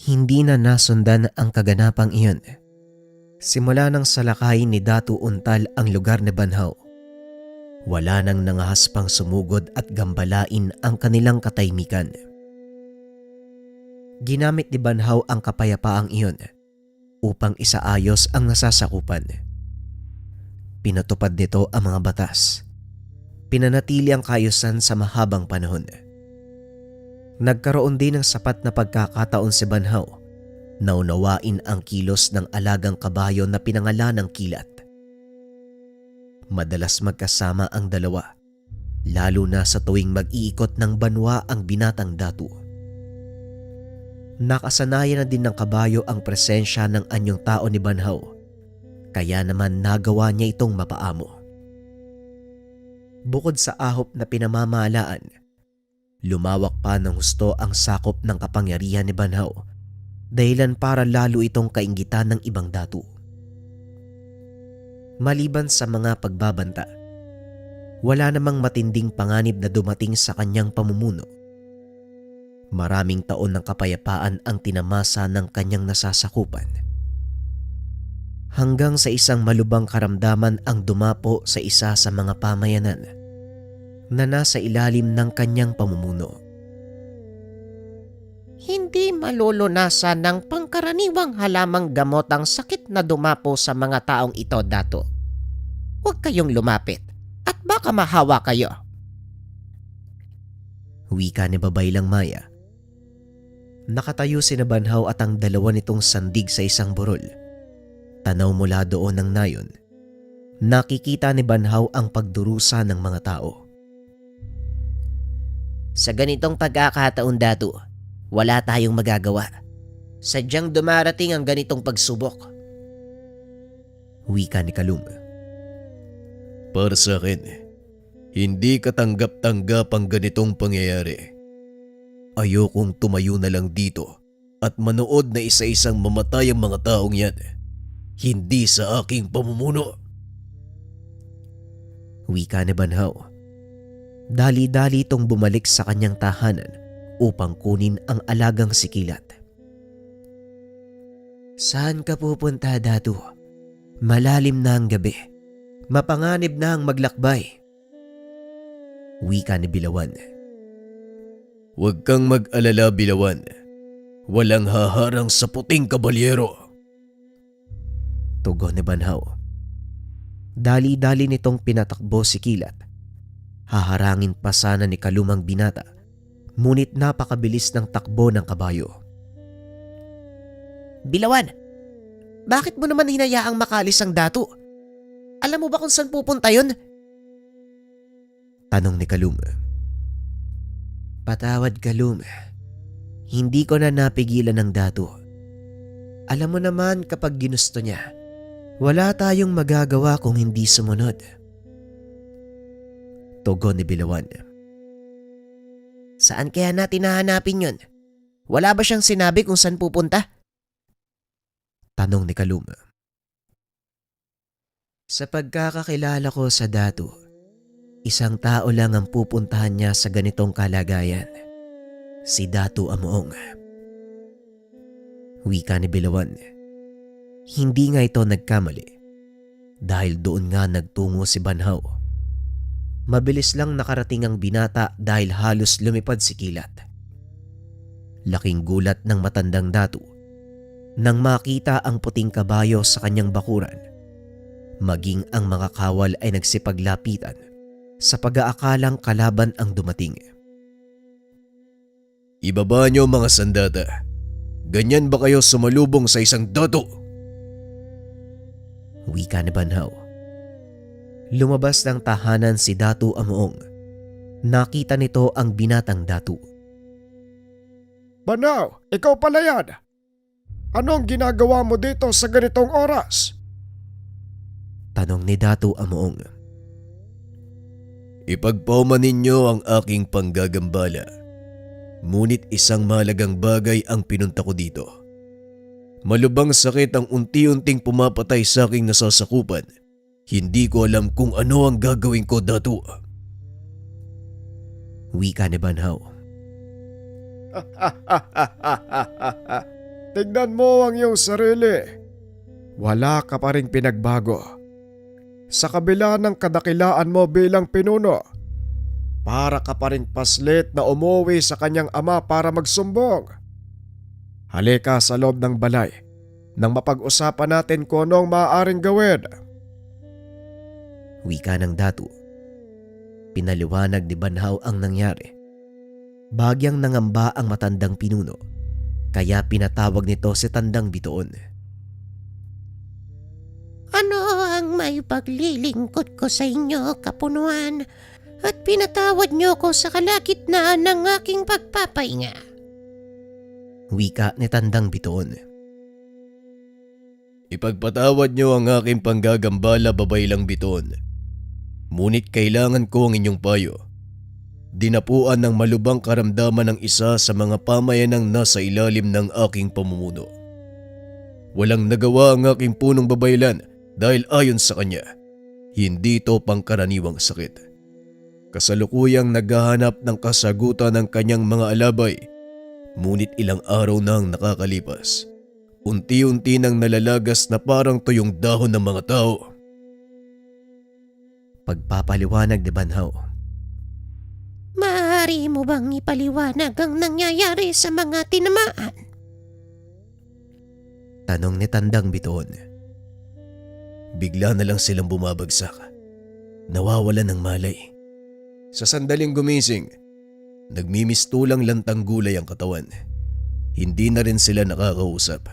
Hindi na nasundan ang kaganapang iyon. Simula nang salakayin ni Datu Untal ang lugar ni Banhaw, wala nang nangahaspang sumugod at gambalain ang kanilang katahimikan. Ginamit ni Banhaw ang kapayapaang iyon upang isaayos ang nasasakupan. Pinatupad nito ang mga batas. Pinanatili ang kaayusan sa mahabang panahon. Nagkaroon din ng sapat na pagkakataon si Banhaw na unawain ang kilos ng alagang kabayo na pinangalan ng Kilat. Madalas magkasama ang dalawa, lalo na sa tuwing mag-iikot ng banwa ang binatang Datu. Nakasanayan na din ng kabayo ang presensya ng anyong tao ni Banhaw, kaya naman nagawa niya itong mapaamo. Bukod sa ahop na pinamamahalaan, lumawak pa ng husto ang sakop ng kapangyarihan ni Banhaw, dahilan para lalo itong kainggitan ng ibang Datu. Maliban sa mga pagbabanta, wala namang matinding panganib na dumating sa kanyang pamumuno. Maraming taon ng kapayapaan ang tinamasa ng kanyang nasasakupan. Hanggang sa isang malubhang karamdaman ang dumapo sa isa sa mga pamayanan na nasa ilalim ng kanyang pamumuno. Hindi malulunasan ng pangkaraniwang halamang gamot ang sakit na dumapo sa mga taong ito, Dato. Huwag kayong lumapit at baka mahawa kayo. Wika ni Babaylang Maya. Nakatayo si Banhaw at ang dalawa nitong sandig sa isang burol. Tanaw mula doon ng nayon. Nakikita ni Banhaw ang pagdurusa ng mga tao. Sa ganitong pagkakataon, Dato, wala tayong magagawa. Sadyang dumarating ang ganitong pagsubok. Wika ni Kalum. Para sa akin, hindi katanggap-tanggap ang ganitong pangyayari. Ayokong tumayo na lang dito at manood na isa-isang mamatay ang mga taong yan. Hindi sa aking pamumuno. Wika ni Banhaw. Dali-dali itong bumalik sa kanyang tahanan upang kunin ang alagang si Kilat. Saan ka pupunta, Datu? Malalim na ang gabi. Mapanganib na ang maglakbay. Wika ni Bilawan. Huwag kang mag-alala, Bilawan. Walang haharang sa puting kabalyero. Tugon ni Banhaw. Dali-dali nitong pinatakbo si Kilat. Haharangin pa sana ni Kalumang binata, ngunit napakabilis ng takbo ng kabayo. Bilawan, bakit mo naman hinayaang makalis ang Datu? Alam mo ba kung saan pupunta yun? Tanong ni Kalum. Patawad, Kalum. Hindi ko na napigilan ng Datu. Alam mo naman kapag ginusto niya, wala tayong magagawa kung hindi sumunod. Tugon ni Bilawan. Saan kaya natin hahanapin yun? Wala ba siyang sinabi kung saan pupunta? Tanong ni Kalum. Sa pagkakakilala ko sa Datu, isang tao lang ang pupuntahan niya sa ganitong kalagayan. Si Datu Amoong. Wika ni Bilawan. Hindi nga ito nagkamali dahil doon nga nagtungo si Banhaw. Mabilis lang nakarating ang binata dahil halos lumipad si Kilat. Laking gulat ng matandang Datu nang makita ang puting kabayo sa kanyang bakuran. Maging ang mga kawal ay nagsipaglapitan sa pag-aakalang kalaban ang dumating. Ibaba niyo mga sandata. Ganyan ba kayo sumalubong sa isang Datu? Wika ni Banhaw. Lumabas ng tahanan si Datu Amoong. Nakita nito ang binatang Datu. Banhaw, ikaw pala yan. Anong ginagawa mo dito sa ganitong oras? Tanong ni Datu Amoong. Ipagpauman ninyo ang aking panggagambala. Ngunit isang mahalagang bagay ang pinunta ko dito. Malubhang sakit ang unti-unting pumapatay sa aking nasasakupan. Hindi ko alam kung ano ang gagawin ko, Datu. Wika ni Banhaw. tignan mo ang iyong sarili. Wala ka pa ring pinagbago. Sa kabila ng kadakilaan mo bilang pinuno, para ka pa ring paslit na umuwi sa kanyang ama para magsumbong. Halika sa loob ng balay nang mapag-usapan natin kung anong maaaring gawin. Wika ng Datu. Pinaliwanag ni Banhaw ang nangyari. Bagyang nangamba ang matandang pinuno, kaya pinatawag nito si Tandang Bituon. Ano ang may paglilingkod ko sa inyo, kapunuan, at pinatawad niyo ko sa kalagitnaan ng aking pagpapahinga? Wika ni Tandang Bituon. Ipagpatawad niyo ang aking panggagambala, Babaylang Bituon. Ngunit kailangan ko ang inyong payo. Dinapuan ng malubang karamdaman ng isa sa mga pamayanang nasa ilalim ng aking pamumuno. Walang nagawa ang aking punong babaylan dahil ayon sa kanya, hindi ito pangkaraniwang sakit. Kasalukuyang naghahanap ng kasagutan ng kanyang mga alabay, ngunit ilang araw nang nakakalipas. Unti-unti nang nalalagas na parang tuyong dahon ng mga tao. Pagpapaliwanag ni Banhaw. Maaari mo bang ipaliwanag ang nangyayari sa mga tinamaan? Tanong ni Tandang Bituon. Bigla na lang silang bumabagsak. Nawawalan ng malay. Sa sandaling gumising, nagmimistulang lantang gulay ang katawan. Hindi na rin sila nakakausap.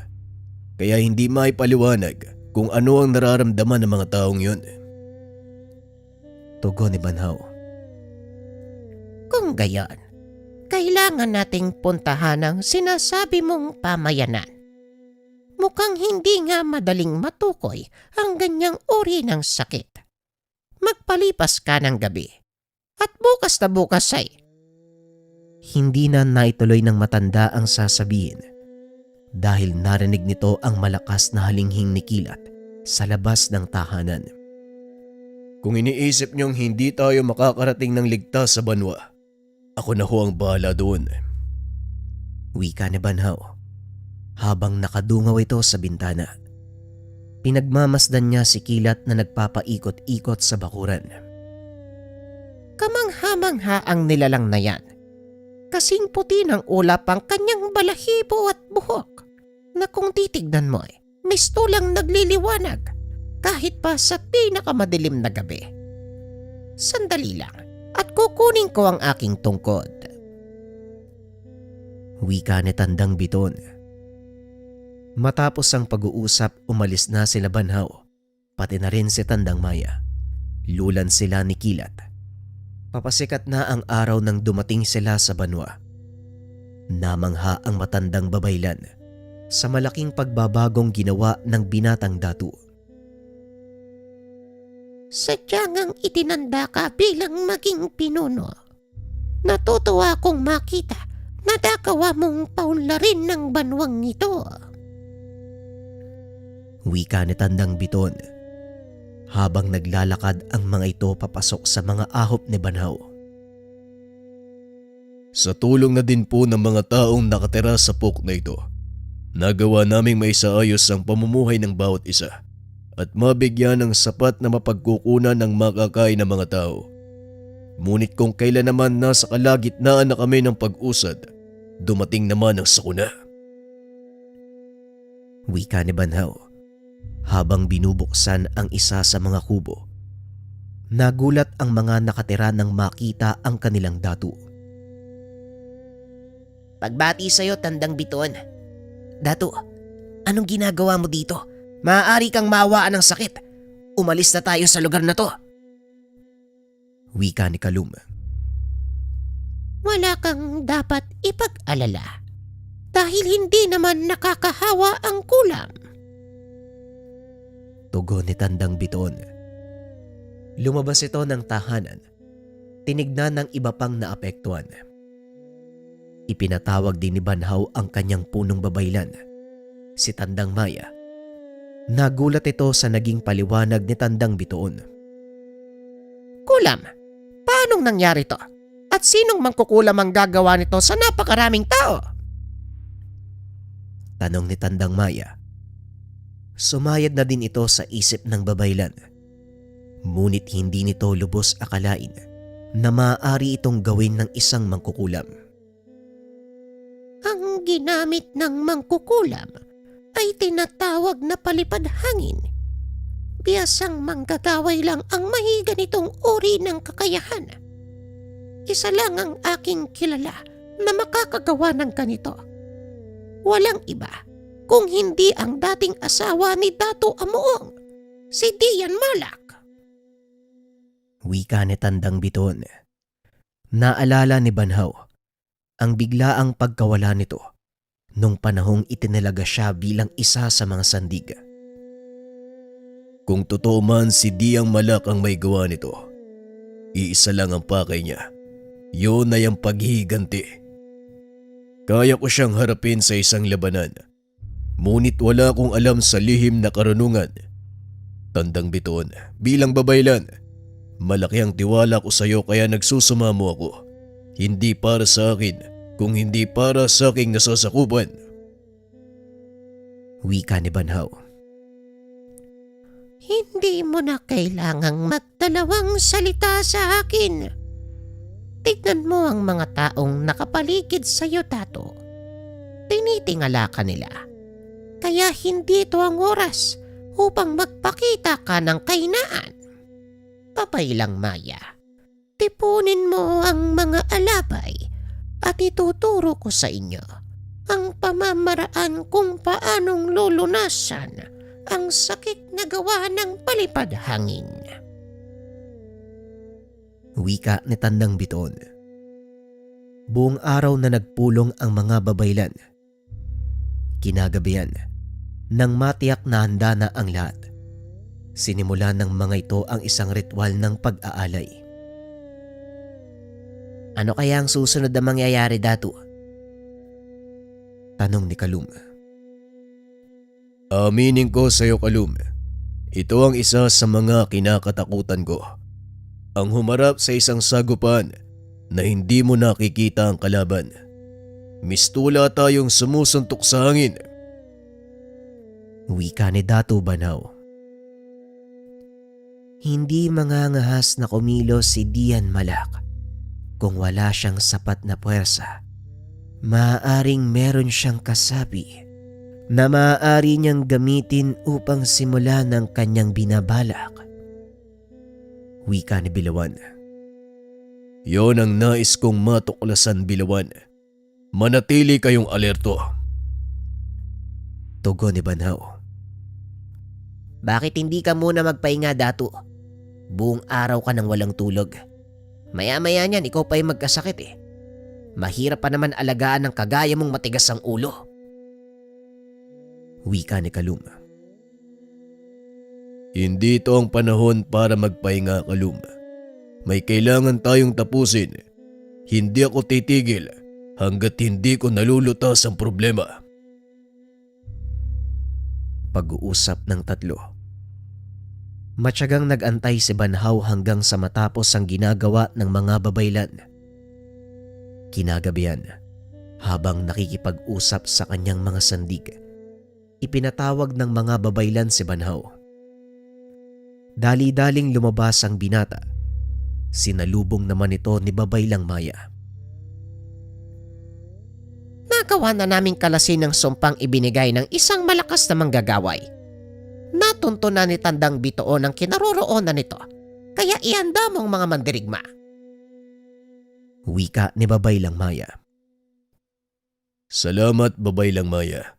Kaya hindi maipaliwanag kung ano ang nararamdaman ng mga taong yun. Tugon ni Banhaw. Kung gayon, kailangan nating puntahan ang sinasabi mong pamayanan. Mukhang hindi nga madaling matukoy ang ganyang uri ng sakit. Magpalipas ka ng gabi at bukas na bukas ay Hindi na naituloy ng matanda ang sasabihin dahil narinig nito ang malakas na halinghing ni Kilat sa labas ng tahanan. Kung iniisip niyong hindi tayo makakarating ng ligtas sa banwa, ako na ho ang bahala doon. Wika ni Banhaw habang nakadungaw ito sa bintana. Pinagmamasdan niya si Kilat na nagpapaikot-ikot sa bakuran. kamangha-mangha ang nilalang na yan. Kasing puti ng ulap ang kanyang balahibo at buhok na kung titignan mo mistulang nagliliwanag kahit pa sa pinakamadilim na gabi. Sandali lang at kukunin ko ang aking tungkod. Wika ni Tandang Biton. Matapos ang pag-uusap, umalis na sila Banhaw, pati na rin si Tandang Maya. Lulan sila ni Kilat. Papasikat na ang araw nang dumating sila sa banwa. Namangha ang matandang babaylan sa malaking pagbabagong ginawa ng binatang Datu. Sadyang ang itinanda ka bilang maging pinuno. Natutuwa akong makita na dakawa mong paunlarin ng banwang ito. Wika ni Tandang Biton habang naglalakad ang mga ito papasok sa mga ahop ni Banhaw. Sa tulong na din po ng mga taong nakatira sa pok na ito, nagawa naming maisaayos ang pamumuhay ng bawat isa at mabigyan ng sapat na mapagkukunan ng makakain ng mga tao. Ngunit kung kailan naman nasa kalagitnaan na kami ng pag-usad, dumating naman ang sakuna. Wika ni Banhaw habang binubuksan ang isa sa mga kubo. Nagulat ang mga nakatira nang makita ang kanilang Datu. Pagbati sa'yo, Tandang Biton. Datu, anong ginagawa mo dito? Maaari kang mawaan ng sakit. Umalis na tayo sa lugar na to. Wika ni Kalum. Wala kang dapat ipag-alala dahil hindi naman nakakahawa ang kulam. Tugon ni Tandang Biton. Lumabas ito ng tahanan. Tinignan ng iba pang naapektuhan. Ipinatawag din ni Banhaw ang kanyang punong babaylan, si Tandang Maya. Nagulat ito sa naging paliwanag ni Tandang Biton. Kulam, paanong nangyari to? At sinong mangkukulam ang gagawa nito sa napakaraming tao? Tanong ni Tandang Maya. Sumayad na din ito sa isip ng babaylan. Ngunit hindi nito lubos akalain na maaari itong gawin ng isang mangkukulam. Ang ginamit ng mangkukulam ay tinatawag na palipad hangin. Biyasang manggagaway lang ang may ganitong uri ng kakayahan. Isa lang ang aking kilala na makakagawa ng ganito. Walang iba kung hindi ang dating asawa ni Dato Amuong, si Dian Malak. Wika ni Tandang Biton. Naalala ni Banhaw ang biglaang pagkawala nito nung panahong itinalaga siya bilang isa sa mga sandig. Kung totoo man si Diang Malak ang may gawa nito, iisa lang ang pakay niya. Yun ay ang paghihiganti. Kaya ko siyang harapin sa isang labanan. Ngunit wala akong alam sa lihim na karunungan. Tandang Biton, bilang babaylan, malaki ang tiwala ko sa iyo kaya nagsusumamo ako. Hindi para sa akin, kung hindi para sa aking nasasakupan. Wika ni Banhaw. Hindi mo na kailangang magdalawang salita sa akin. Tignan mo ang mga taong nakapaligid sa iyo, Dato. Tinitingala ka nila. Kaya hindi ito ang oras upang magpakita ka ng kahinaan. Papailang Maya, tipunin mo ang mga alabay at ituturo ko sa inyo ang pamamaraan kung paanong lulunasan ang sakit na gawa ng palipad hangin. Wika ni Tandang Biton. Buong araw na nagpulong ang mga babaylan. Kinagabihan, nang matiyak na handa na ang lahat, sinimula ng mga ito ang isang ritual ng pag-aalay. Ano kaya ang susunod na mangyayari, Dato? Tanong ni Kalum. Aminin ko sa iyo, Kalum. Ito ang isa sa mga kinakatakutan ko. Ang humarap sa isang sagupan na hindi mo nakikita ang kalaban. Mistula tayong sumusuntok sa hangin. Wika ni Dato Banhaw. Hindi mangangahas na kumilos si Dian Malak kung wala siyang sapat na puwersa. Maaaring meron siyang kasapi na maaari niyang gamitin upang simulan ang kanyang binabalak. Wika ni Bilawan. Yon ang nais kong matuklasan, Bilawan. Manatili kayong alerto. Tugon ni Banhaw. Bakit hindi ka muna magpahinga, Dato? Buong araw ka nang walang tulog. Maya-maya niyan ikaw pa yung magkasakit eh. Mahirap pa naman alagaan ng kagaya mong matigas ang ulo. Wika ni Kalum. Hindi ito ang panahon para magpahinga, Kalum. May kailangan tayong tapusin. Hindi ako titigil hanggat hindi ko nalulutas ang problema. Pag-uusap ng tatlo. Matyagang nag-antay si Banhaw hanggang sa matapos ang ginagawa ng mga babaylan. Kinagabihan, habang nakikipag-usap sa kanyang mga sandig, ipinatawag ng mga babaylan si Banhaw. Dali-daling lumabas ang binata. Sinalubong naman ito ni Babaylang Maya. Nagawa na naming kalasin ng sumpang ibinigay ng isang malakas na manggagaway. Natunto na ni Tandang Bitoon ang kinaroroonan nito, kaya ihanda mong mga mandirigma. Wika ni Babaylang Maya. Salamat, Babaylang Maya.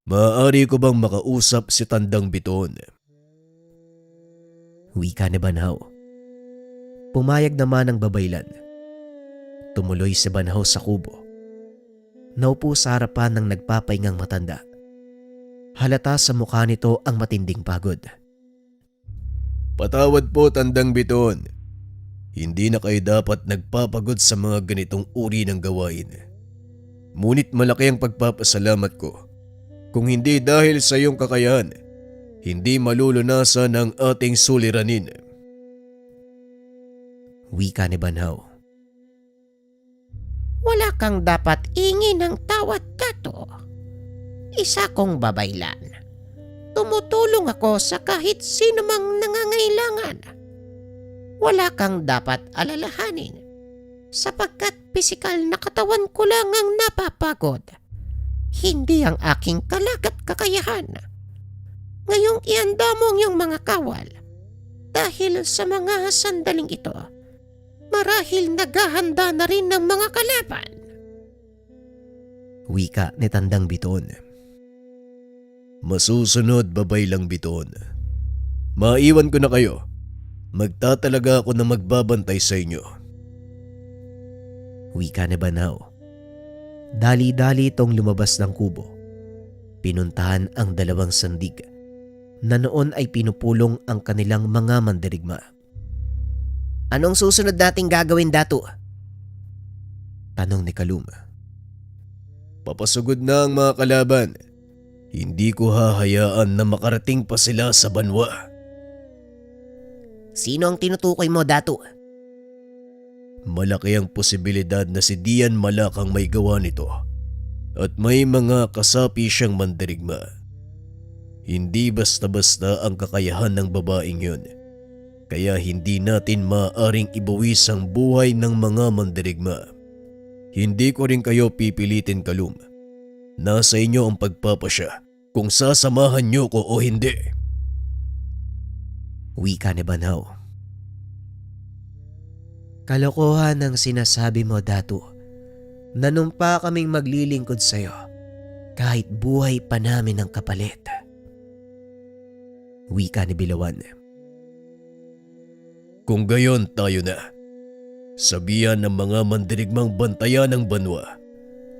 Maaari ko bang makausap si Tandang Bitoon? Wika ni Banhaw. Pumayag naman ang babaylan. Tumuloy si Banhaw sa kubo. Naupo sa harapan ng nagpapahingang matanda. Halata sa mukha nito ang matinding pagod. Patawad po, Tandang Bitoon. Hindi na kayo dapat nagpapagod sa mga ganitong uri ng gawain. Ngunit malaki ang pagpapasalamat ko. Kung hindi dahil sa iyong kakayahan, hindi malulunasan ang ating suliranin. Wika ni Banhaw. Wala kang dapat ingin ng tawad, Dato. isa kong babaylan. Tumutulong ako sa kahit sino mang nangangailangan. Wala kang dapat alalahanin sapagkat pisikal na katawan ko lang ang napapagod. Hindi ang aking kalagat kakayahan. Ngayong ianda mo ang iyong mga kawal. Dahil sa mga sandaling ito, marahil naghahanda na rin ng mga kalaban. Wika ni Tandang Biton. Masusunod, babaylang Biton. Maiwan ko na kayo. Magtatalaga ako na magbabantay sa inyo. Wika ni Banhaw. Dali-dali itong lumabas ng kubo. Pinuntahan ang dalawang sandig na noon ay pinupulong ang kanilang mga mandirigma. Anong susunod nating gagawin, Datu? Tanong ni Kalum. Papasugod na ang mga kalaban. Hindi ko hahayaan na makarating pa sila sa banwa. Sino ang tinutukoy mo, Datu? Malaki ang posibilidad na si Dian Malak ang may gawa nito. At may mga kasapi siyang mandirigma. Hindi basta-basta ang kakayahan ng babaeng yun. Kaya hindi natin maaaring ibuwis ang buhay ng mga mandirigma. Hindi ko rin kayo pipilitin, Kalum. Nasa inyo ang pagpapasya kung sasamahan niyo ko o hindi. Wika ni Banhaw. Kalokohan ang sinasabi mo, Datu. Nanumpa kaming maglilingkod sa'yo kahit buhay pa namin ang kapalit. Wika ni Bilawan. Kung gayon, tayo na. Sabihan ng mga mandirigmang bantayan ng banwa,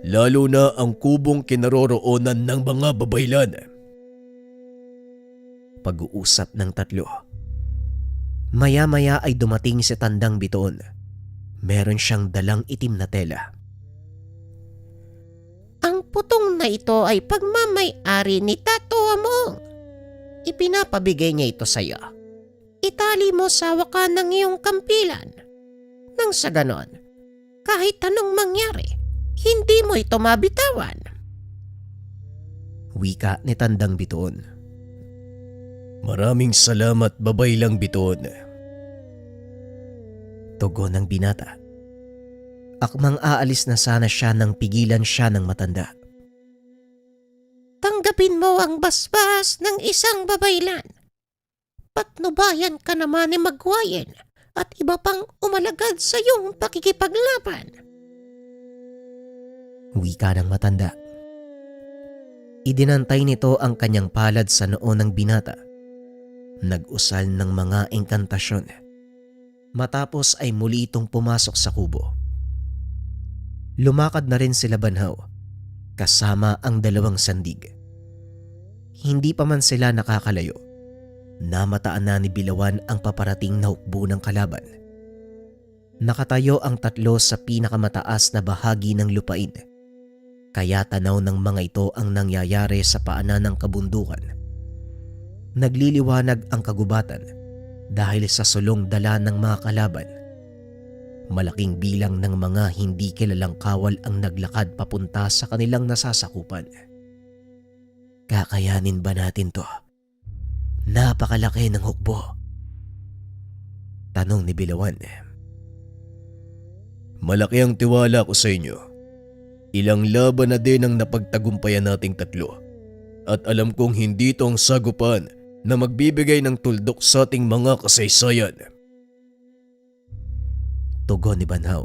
lalo na ang kubong kinaroroonan ng mga babaylan. Pag-uusap ng tatlo. Maya-maya ay dumating si Tandang Biton. Meron siyang dalang itim na tela. Ang putong na ito ay pagmamay-ari ni Tato Among. Ipinapabigay niya ito sa iyo. Itali mo sa wakan ng iyong kampilan. Nang sa ganon, kahit anong mangyari, hindi mo ito mabitawan. Wika ni Tandang Biton. Maraming salamat, babaylang Biton. Tugon ng binata. Akmang aalis na sana siya nang pigilan siya ng matanda. Tanggapin mo ang basbas ng isang babaylan. Patnubayan ka naman ni Magwayen at iba pang umalagad sa iyong pakikipaglaban. Wika ng matanda. Idinantay nito ang kanyang palad sa noo ng binata. Nag-usal ng mga engkantasyon. Matapos ay muli itong pumasok sa kubo. Lumakad na rin sila Banhaw, kasama ang dalawang sandig. Hindi pa man sila nakakalayo, namataan na ni Bilawan ang paparating na hukbo ng kalaban. Nakatayo ang tatlo sa pinakamataas na bahagi ng lupain, kaya tanaw ng mga ito ang nangyayari sa paanan ng kabundukan. Nagliliwanag ang kagubatan dahil sa sulong dala ng mga kalaban. Malaking bilang ng mga hindi kilalang kawal ang naglakad papunta sa kanilang nasasakupan. Kakayanin ba natin to? Napakalaki ng hukbo. Tanong ni Bilawan. Malaki ang tiwala ko sa inyo. Ilang laban na din ang napagtagumpayan nating tatlo. At alam kong hindi ito ang sagupan na magbibigay ng tuldok sa ating mga kasaysayan. Tugon ni Banhaw.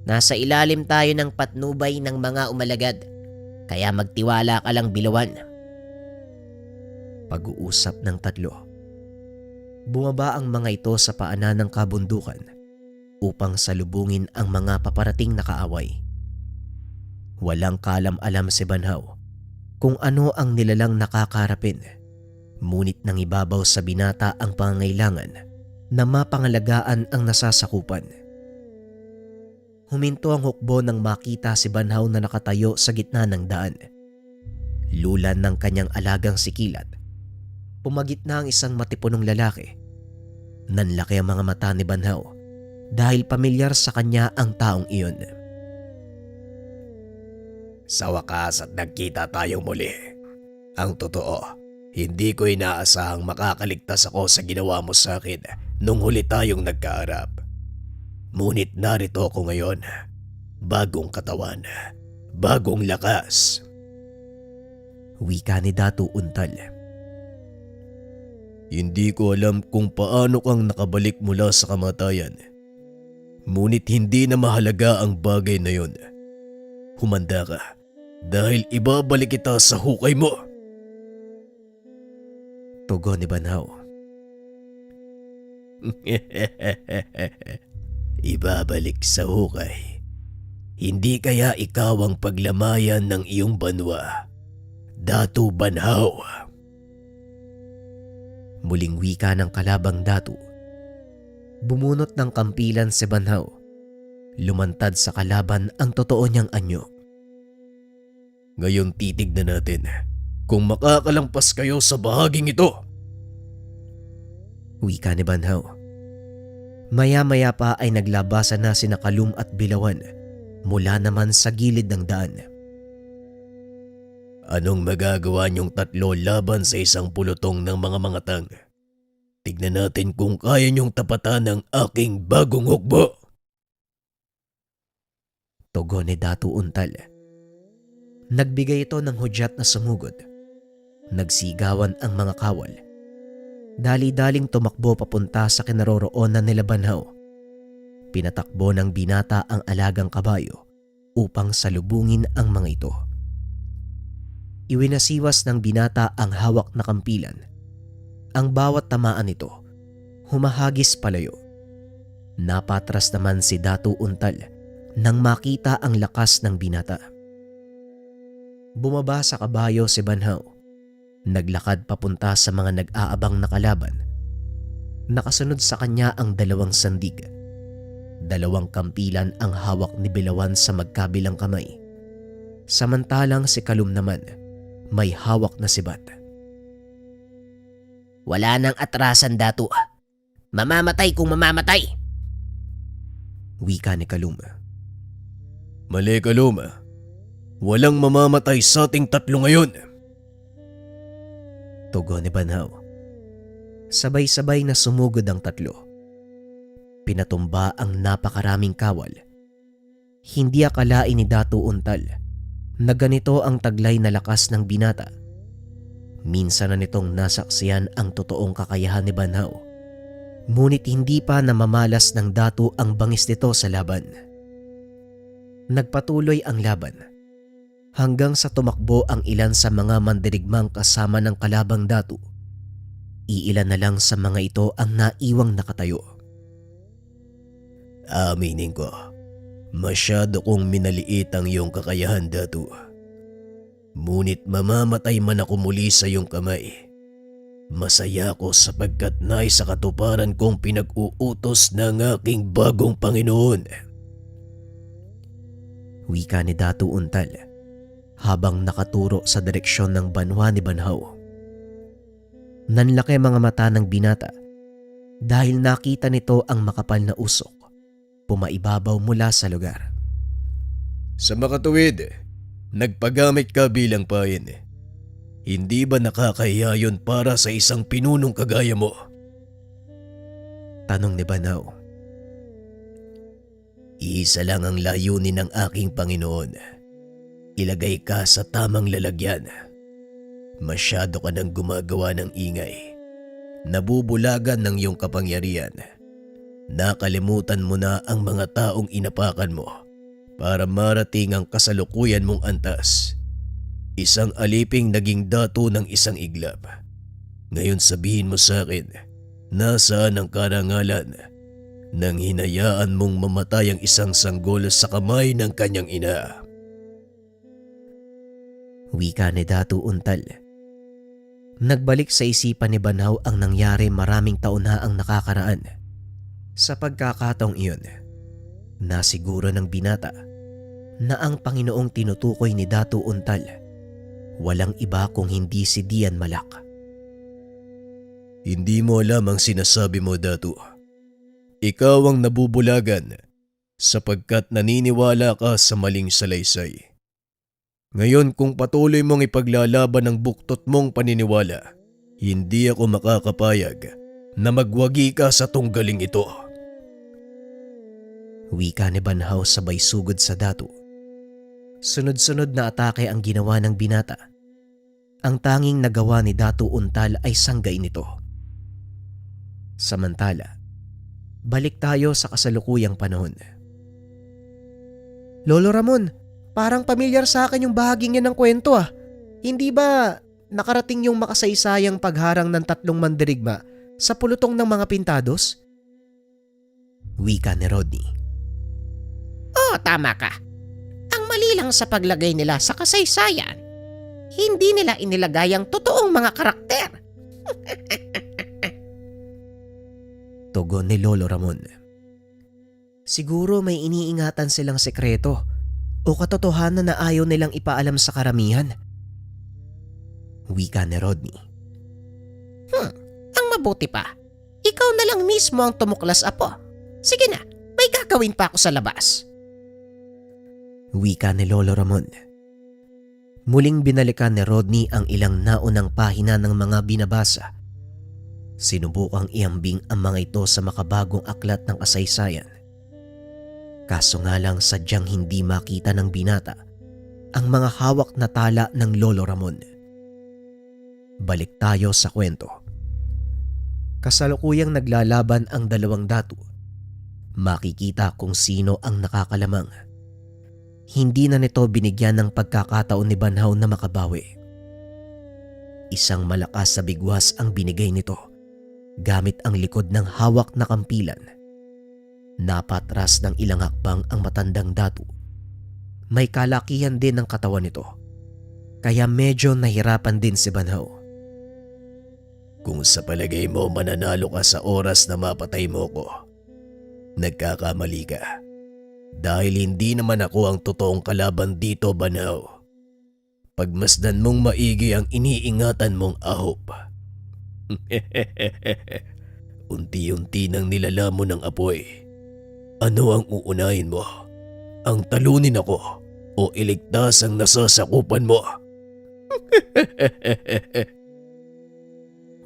Nasa ilalim tayo ng patnubay ng mga umalagad, kaya magtiwala ka lang, Bilawan. Pag-uusap ng tatlo. Bumaba ang mga ito sa paanan ng kabundukan upang salubungin ang mga paparating na kaaway. Walang kalam-alam si Banhaw kung ano ang nilalang nakakarapin, ngunit nang ibabaw sa binata ang pangangailangan na mapangalagaan ang nasasakupan. Huminto ang hukbo nang makita si Banhaw na nakatayo sa gitna ng daan. Lulan ng kanyang alagang sikilat. Pumagitna ang isang matipunong lalaki. Nanlaki ang mga mata ni Banhaw dahil pamilyar sa kanya ang taong iyon. Sa wakas at nagkita tayong muli. Ang totoo, hindi ko inaasahang makakaligtas ako sa ginawa mo sa akin nung huli tayong nagkaharap. Ngunit narito ako ngayon. Bagong katawan, bagong lakas. Wika ni Datu Untal. Hindi ko alam kung paano kang nakabalik mula sa kamatayan. Ngunit hindi na mahalaga ang bagay na yon. Humanda ka dahil ibabalik kita sa hukay mo. Tugon ni Banhaw. Ibabalik sa hukay. Hindi kaya ikaw ang paglamayan ng iyong banwa, Datu Banhaw? Muling wika ng kalabang Datu. Bumunot ng kampilan si Banhaw. Lumantad sa kalaban ang totoo niyang anyo. Ngayon titignan natin kung makakalampas kayo sa bahaging ito. Wika ni Banhaw. Maya-maya pa ay naglabasan na sina Kalum at Bilawan mula naman sa gilid ng daan. Anong magagawa niyong tatlo laban sa isang pulutong ng mga mangatang? Tignan natin kung kaya niyong tapatan ng aking bagong hukbo. Tugon ni Datu Untal. Nagbigay ito ng hudyat na sumugod. Nagsigawan ang mga kawal. Dali-daling tumakbo papunta sa kinaroroonan nila Banhaw. Pinatakbo ng binata ang alagang kabayo upang salubungin ang mga ito. Iwinasiwas ng binata ang hawak na kampilan. Ang bawat tamaan nito, humahagis palayo. Napatras naman si Datu Untal nang makita ang lakas ng binata. Bumaba sa kabayo si Banhaw. Naglakad papunta sa mga nag-aabang na kalaban. Nakasunod sa kanya ang 2 sandig. 2 kampilan ang hawak ni Bilawan sa magkabilang kamay. Samantalang si Kalum naman may hawak na sibat. Wala nang atrasan, Datu. Mamamatay kung mamamatay. Wika ni Kalum. Mali, Kalum. Walang mamamatay sa ating tatlo ngayon. Tugon ni Banhaw. Sabay-sabay na sumugod ang tatlo. Pinatumba ang napakaraming kawal. Hindi akalain ni Datu Untal na ganito ang taglay na lakas ng binata. Minsan na nitong nasaksiyan ang totoong kakayahan ni Banhaw. Ngunit hindi pa namamalas ng Datu ang bangis nito sa laban. Nagpatuloy ang laban hanggang sa tumakbo ang ilan sa mga mandirigmang kasama ng kalabang Datu. Iilan na lang sa mga ito ang naiwang nakatayo. Aminin ko, masyado kong minaliit ang iyong kakayahan, Datu. Ngunit mamamatay man ako muli sa iyong kamay. Masaya ko sapagkat nais sa katuparan kong pinag-uutos ng aking bagong Panginoon. Wika ni Datu Untal habang nakaturo sa direksyon ng banwa ni Banhaw. Nanlaki mga mata ng binata dahil nakita nito ang makapal na usok pumaibabaw mula sa lugar. Sa makatuwid, nagpagamit ka bilang pain. Hindi ba nakakahiya yun para sa isang pinunong kagaya mo? Tanong ni Banhaw. Isa lang ang layunin ng aking Panginoon. Ilagay ka sa tamang lalagyan. Masyado ka nang gumagawa ng ingay. Nabubulagan ng iyong kapangyarihan. Nakalimutan mo na ang mga taong inapakan mo para marating ang kasalukuyan mong antas. Isang aliping naging dato ng isang iglap. Ngayon sabihin mo sa akin, nasaan ang karangalan nang hinayaan mong mamatay ang isang sanggol sa kamay ng kanyang ina? Wika ni Datu Untal. Nagbalik sa isipan ni Banhaw ang nangyari maraming taon na ang nakakaraan. Sa pagkakataong iyon, nasiguro ng binata na ang Panginoong tinutukoy ni Datu Untal walang iba kung hindi si Dian Malak. Hindi mo alam ang sinasabi mo, Datu. Ikaw ang nabubulagan sapagkat naniniwala ka sa maling salaysay. Ngayon kung patuloy mong ipaglalaban ang buktot mong paniniwala, hindi ako makakapayag na magwagi ka sa tunggaling ito. Wika ni Banhaw sabay sugod sa Datu. Sunod-sunod na atake ang ginawa ng binata. Ang tanging nagawa ni Datu Untal ay sanggay nito. Samantala, balik tayo sa kasalukuyang panahon. Lolo Ramon, parang pamilyar sa akin yung bahaging yan ng kwento ah. Hindi ba nakarating yung makasaysayang pagharang ng 3 mandirigma sa pulutong ng mga pintados? Wika ni Rodney. Oo, tama ka. Ang mali lang sa paglagay nila sa kasaysayan, hindi nila inilagay ang totoong mga karakter. Tugon ni Lolo Ramon. Siguro may iniingatan silang sekreto o katotohanan na ayaw nilang ipaalam sa karamihan. Wika ni Rodney. Ang mabuti pa, ikaw na lang mismo ang tumuklas, apo. Sige na, may gagawin pa ako sa labas. Wika ni Lolo Ramon. Muling binalikan ni Rodney ang ilang naunang pahina ng mga binabasa. Sinubukang iambing ang mga ito sa makabagong aklat ng kasaysayan. Kaso nga lang sadyang hindi makita ng binata ang mga hawak na tala ng Lolo Ramon. Balik tayo sa kwento. Kasalukuyang naglalaban ang 2 datu. Makikita kung sino ang nakakalamang. Hindi na nito binigyan ng pagkakataon ni Banhaw na makabawi. Isang malakas na bigwas ang binigay nito gamit ang likod ng hawak na kampilan. Napatras ng ilang hakbang ang matandang datu. May kalakihan din ang katawan nito, kaya medyo nahirapan din si Banhaw. Kung sa palagay mo mananalo ka sa oras na mapatay mo ko, nagkakamali ka. Dahil hindi naman ako ang totoong kalaban dito, Banhaw. Pagmasdan mong maigi ang iniingatan mong ahop. Unti-unti nang nilalamon ng apoy. Ano ang uunahin mo? Ang talunin ako o iligtas ang nasasakupan mo?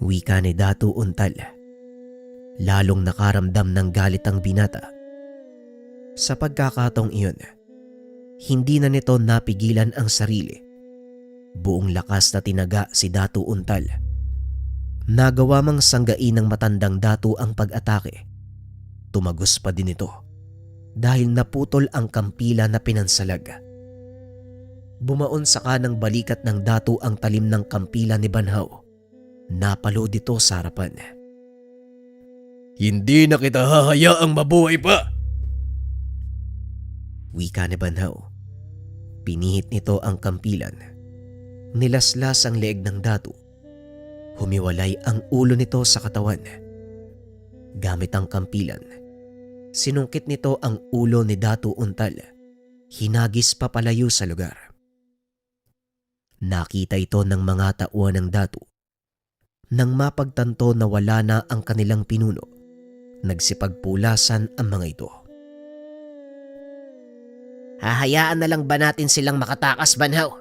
Wika ni Datu Untal. Lalong nakaramdam ng galit ang binata. Sa pagkakataong iyon, hindi na nito napigilan ang sarili. Buong lakas na tinaga si Datu Untal. Nagawa mang sanggain ng matandang datu ang pag-atake. Tumagos pa din ito dahil naputol ang kampila na pinansalag. Bumaon sa kanang balikat ng datu ang talim ng kampila ni Banhaw. Napalo dito sa harapan. Hindi na kita hahayaang mabuhay pa! Wika ni Banhaw. Pinihit nito ang kampilan. Nilaslas ang leeg ng datu. Humiwalay ang ulo nito sa katawan. Gamit ang kampilan, sinungkit nito ang ulo ni Datu Untal. Hinagis papalayo sa lugar. Nakita ito ng mga tauhan ng datu. Nang mapagtanto na wala na ang kanilang pinuno, nagsipagpulasan ang mga ito. Hahayaan na lang ba natin silang makatakas, Banhaw?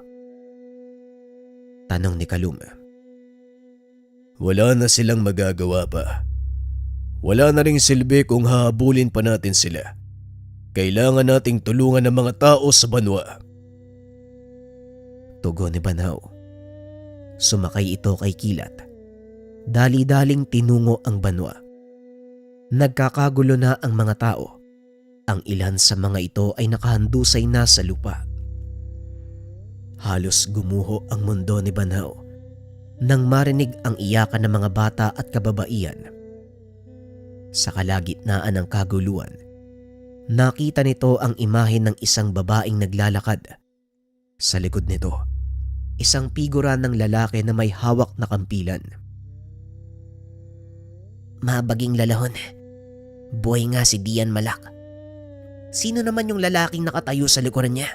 Tanong ni Kalum. Wala na silang magagawa pa. Wala na ring silbi kung hahabulin pa natin sila. Kailangan nating tulungan ng mga tao sa banwa. Tugon ni Banhaw. Sumakay ito kay Kilat. Dali-daling tinungo ang banwa. Nagkakagulo na ang mga tao. Ang ilan sa mga ito ay nakahandusay na sa lupa. Halos gumuho ang mundo ni Banhaw nang marinig ang iyakan ng mga bata at kababaihan. Sa kalagitnaan ng kaguluhan, nakita nito ang imahe ng isang babaeng naglalakad. Sa likod nito, isang figura ng lalaki na may hawak na kampilan. Mabaging lalahon. Buhay nga si Dian Malak. Sino naman yung lalaking nakatayo sa likuran niya?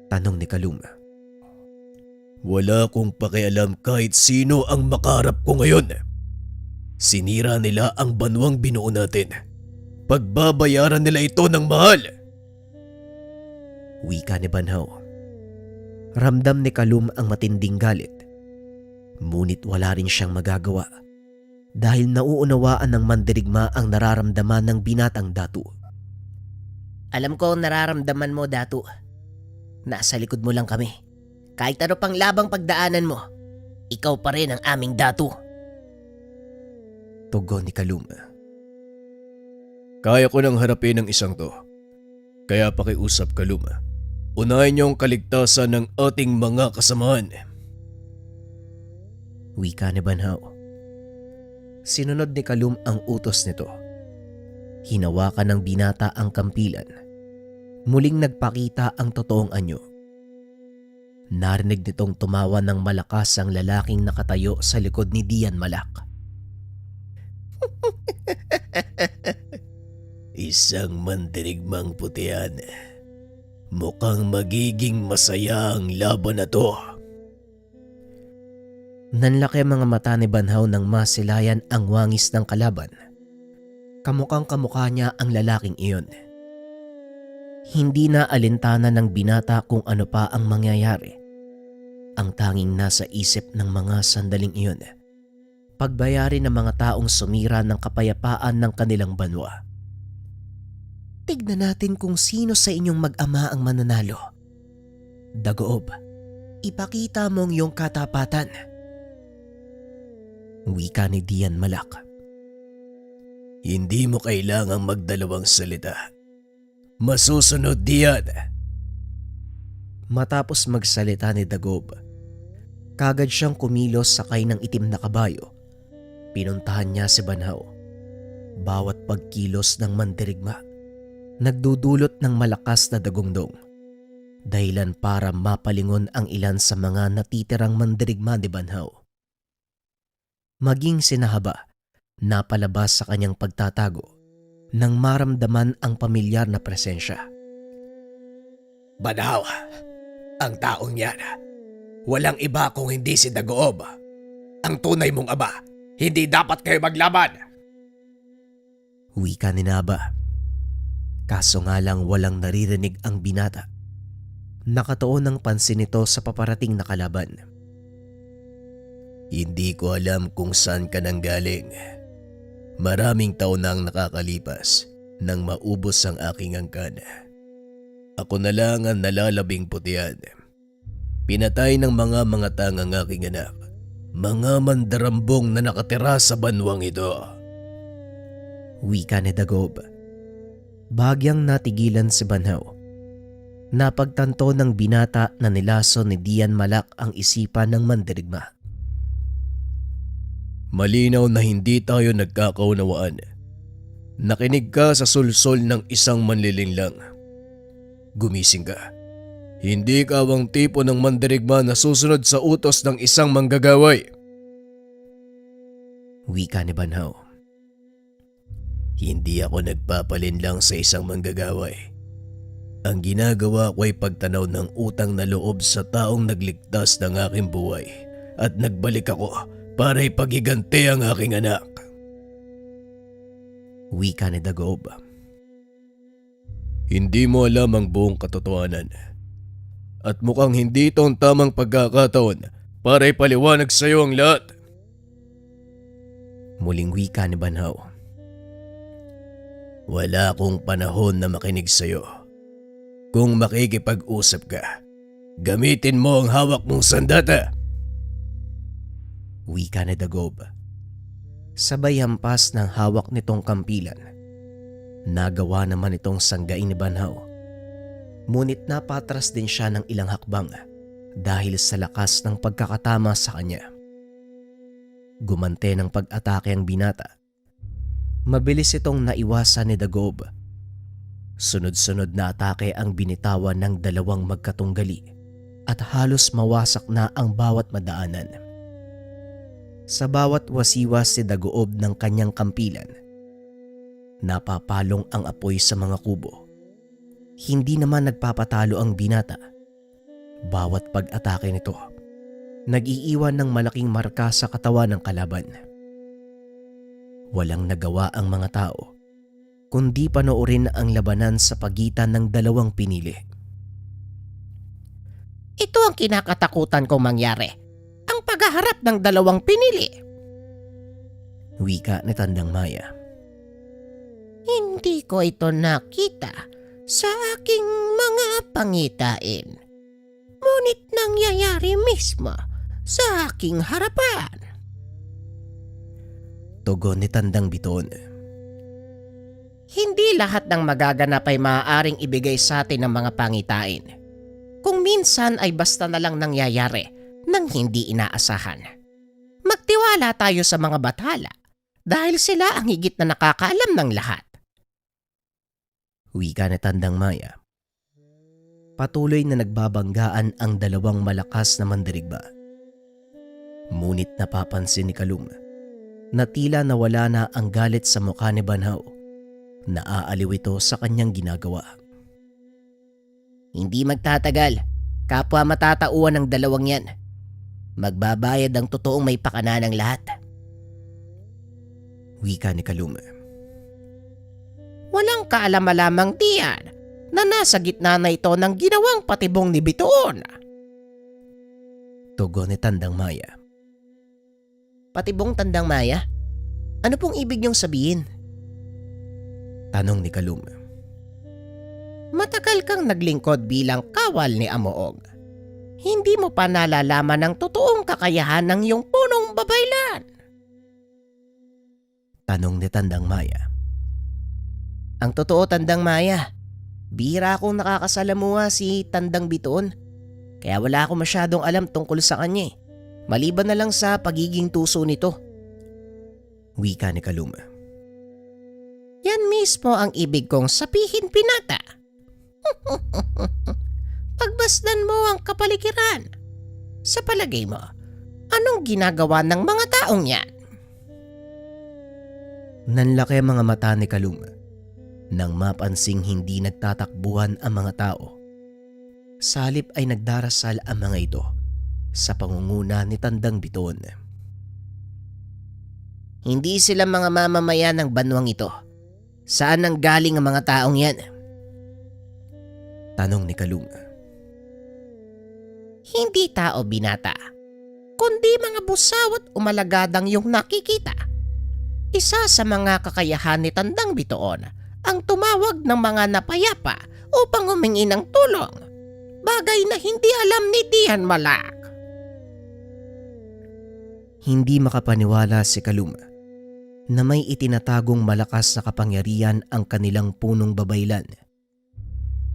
Tanong ni Kalum. Wala kong pakialam kahit sino ang makaharap ko ngayon. Sinira nila ang banwang binuo natin. Pagbabayaran nila ito ng mahal. Wika ni Banhaw. Ramdam ni Kalum ang matinding galit. Ngunit wala rin siyang magagawa dahil nauunawaan ng mandirigma ang nararamdaman ng binatang Datu. Alam ko ang nararamdaman mo, Datu. Nasa likod mo lang kami. Kahit ano pang labang pagdaanan mo, ikaw pa rin ang aming Datu. Tugon ni Kalum. Kaya ko nang harapin ang isang to. Kaya pakiusap, Kalum. Unahin niyo ang kaligtasan ng ating mga kasamahan. Wika ni Banhaw. Sinunod ni Kalum ang utos nito. Hinawakan ng binata ang kampilan. Muling nagpakita ang totoong anyo. Narinig nitong tumawa ng malakas ang lalaking nakatayo sa likod ni Dian Malak. Isang mandirigmang putian. Mukhang magiging masaya ang laban na to. Nanlaki ang mga mata ni Banhaw nang masilayan ang wangis ng kalaban. Kamukhang kamukha niya ang lalaking iyon. Hindi na alintana ng binata kung ano pa ang mangyayari. Ang tanging nasa isip ng mga sandaling iyon, pagbayari ng mga taong sumira ng kapayapaan ng kanilang banwa. Tignan natin kung sino sa inyong mag-ama ang mananalo. Dagoob, ipakita mo ang iyong katapatan. Wika ni Dian Malak. Hindi mo kailangang magdalawang salita. Masusunod, Dian. Matapos magsalita ni Dagob, kagad siyang kumilos sakay ng itim na kabayo. Pinuntahan niya si Banhaw. Bawat pagkilos ng mandirigma, nagdudulot ng malakas na dagongdong. Dahilan para mapalingon ang ilan sa mga natitirang mandirigma ni Banhaw. Maging sinahaba, napalabas sa kanyang pagtatago nang maramdaman ang pamilyar na presensya. Banhaw, ang taong yan, walang iba kung hindi si Dagoob. Ang tunay mong ama, hindi dapat kayo maglaban. Wika ni Naba. Kaso nga lang walang naririnig ang binata. Nakatuon ang pansin nito sa paparating na kalaban. Hindi ko alam kung saan ka nang galing. Maraming taon na ang nakakalipas nang maubos ang aking angkan. Ako na lang ang nalalabing putian. Pinatay ng mga tangang aking anak. Mga mandarambong na nakatira sa banwang ito. Wika ni Dagob. Bagyang natigilan si Banhaw. Napagtanto ng binata na nilaso ni Dian Malak ang isipan ng mandirigma. Malinaw na hindi tayo nagkakaunawaan. Nakinig ka sa sulsol ng isang manlilinglang. Gumising ka. Hindi ka ang tipo ng mandirigma na susunod sa utos ng isang manggagaway. Wika ni Banhaw. Hindi ako nagpapalinlang sa isang manggagaway. Ang ginagawa ko ay pagtanaw ng utang na loob sa taong nagligtas ng aking buhay at nagbalik ako para ipagiganti ang aking anak. Wika ni Dagob. Hindi mo alam ang buong katotohanan. At mukhang hindi ito ang tamang pagkakataon para ipaliwanag sa iyo ang lahat. Muling wika ni Banhaw. Wala akong panahon na makinig sa iyo. Kung makikipag-usap ka, gamitin mo ang hawak mong sandata. Wika ni Dagob. Sabay hampas ng hawak nitong kampilan. Nagawa naman itong sanggain ni Banhaw. Ngunit napatras din siya ng ilang hakbang dahil sa lakas ng pagkakatama sa kanya. Gumante ng pag-atake ang binata. Mabilis itong naiwasan ni Dagob. Sunod-sunod na atake ang binitawan ng dalawang magkatunggali at halos mawasak na ang bawat madaanan. Sa bawat wasiwas si Dagoob ng kanyang kampilan, napapalong ang apoy sa mga kubo. Hindi naman nagpapatalo ang binata. Bawat pag-atake nito, nag-iiwan ng malaking marka sa katawan ng kalaban. Walang nagawa ang mga tao, kundi panoorin ang labanan sa pagitan ng dalawang pinili. Ito ang kinakatakutan kong mangyari. Ang paghaharap ng dalawang pinili. Wika ni Tandang Maya. Hindi ko ito nakita sa aking mga pangitain. Ngunit nangyayari mismo sa aking harapan. Tugon ni Tandang Bituon. Hindi lahat ng magaganap ay maaaring ibigay sa atin ng mga pangitain. Kung minsan ay basta na lang nangyayari nang hindi inaasahan. Magtiwala tayo sa mga bathala dahil sila ang higit na nakakaalam ng lahat. Wika ni Tandang Maya. Patuloy na nagbabanggaan ang dalawang malakas na mandirigba. Ngunit napapansin ni Kalum na tila nawala na ang galit sa mukha ni Banhaw. Naaaliw ito sa kanyang ginagawa. Hindi magtatagal. Kapwa matatauan ng dalawang yan. Magbabayad ang totoong may pakana ng lahat. Wika ni Kalum. Walang kaalam-alamang diyan na nasa gitna na ito ng ginawang patibong ni Bituon. Tugon ni Tandang Maya. Patibong Tandang Maya? Ano pong ibig niyong sabihin? Tanong ni Kalum. Matagal kang naglingkod bilang kawal ni Amoog. Hindi mo pa nalalaman ang totoong kakayahan ng iyong punong babaylan. Tanong ni Tandang Maya. Ang totoo, Tandang Maya, bihira akong nakakasalamuha si Tandang Bituon. Kaya wala akong masyadong alam tungkol sa kanya eh. Maliban na lang sa pagiging tuso nito. Wika ni Kalum. Yan mismo ang ibig kong sabihin, Pinata. Pagbasdan mo ang kapaligiran. Sa palagay mo, anong ginagawa ng mga taong yan? Nanlaki ang mga mata ni Kalum nang mapansing hindi nagtatakbuhan ang mga tao. Sa halip ay nagdarasal ang mga ito sa pangunguna ni Tandang Bituon. Hindi sila mga mamamayan ng banwang ito. Saan nang galing ang mga taong yan? Tanong ni Kalum. Hindi tao, Binata, kundi mga busawat umalagadang yung nakikita. Isa sa mga kakayahan ni Tandang Bituon ang tumawag ng mga napayapa upang humingi ng tulong. Bagay na hindi alam ni Dian Malak. Hindi makapaniwala si Kalum na may itinatagong malakas na kapangyarihan ang kanilang punong babaylan.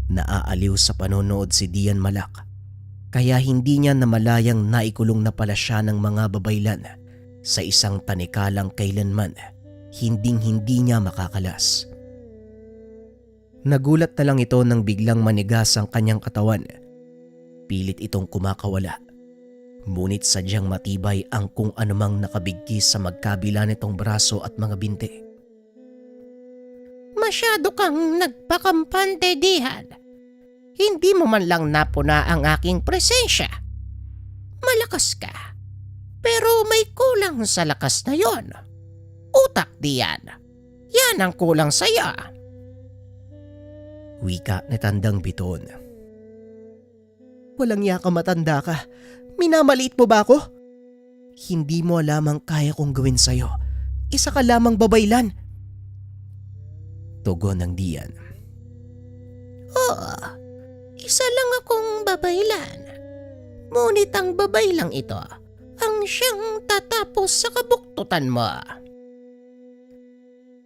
Naaaliw sa panonood si Dian Malak, kaya hindi niya namalayang naikulong na pala siya ng mga babaylan sa isang tanikalang kailanman hinding-hindi niya makakalas. Nagulat na lang ito nang biglang manigas ang kanyang katawan. Pilit itong kumakawala. Ngunit sadyang matibay ang kung anumang nakabigkis sa magkabila nitong braso at mga binti. Masyado kang nagpakampante, Dian. Hindi mo man lang napuna ang aking presensya. Malakas ka, pero may kulang sa lakas na yon. Utak, Dian. Yan ang kulang sa'yo. Wika ni Tandang Bituon. Walang yaka, matanda ka. Minamaliit mo ba ako? Hindi mo alam ang kaya kong gawin sa'yo. Isa ka lamang babaylan. Tugon ng Dian. Oo, isa lang akong babaylan. Ngunit ang babaylang ito ang siyang tatapos sa kabuktutan mo.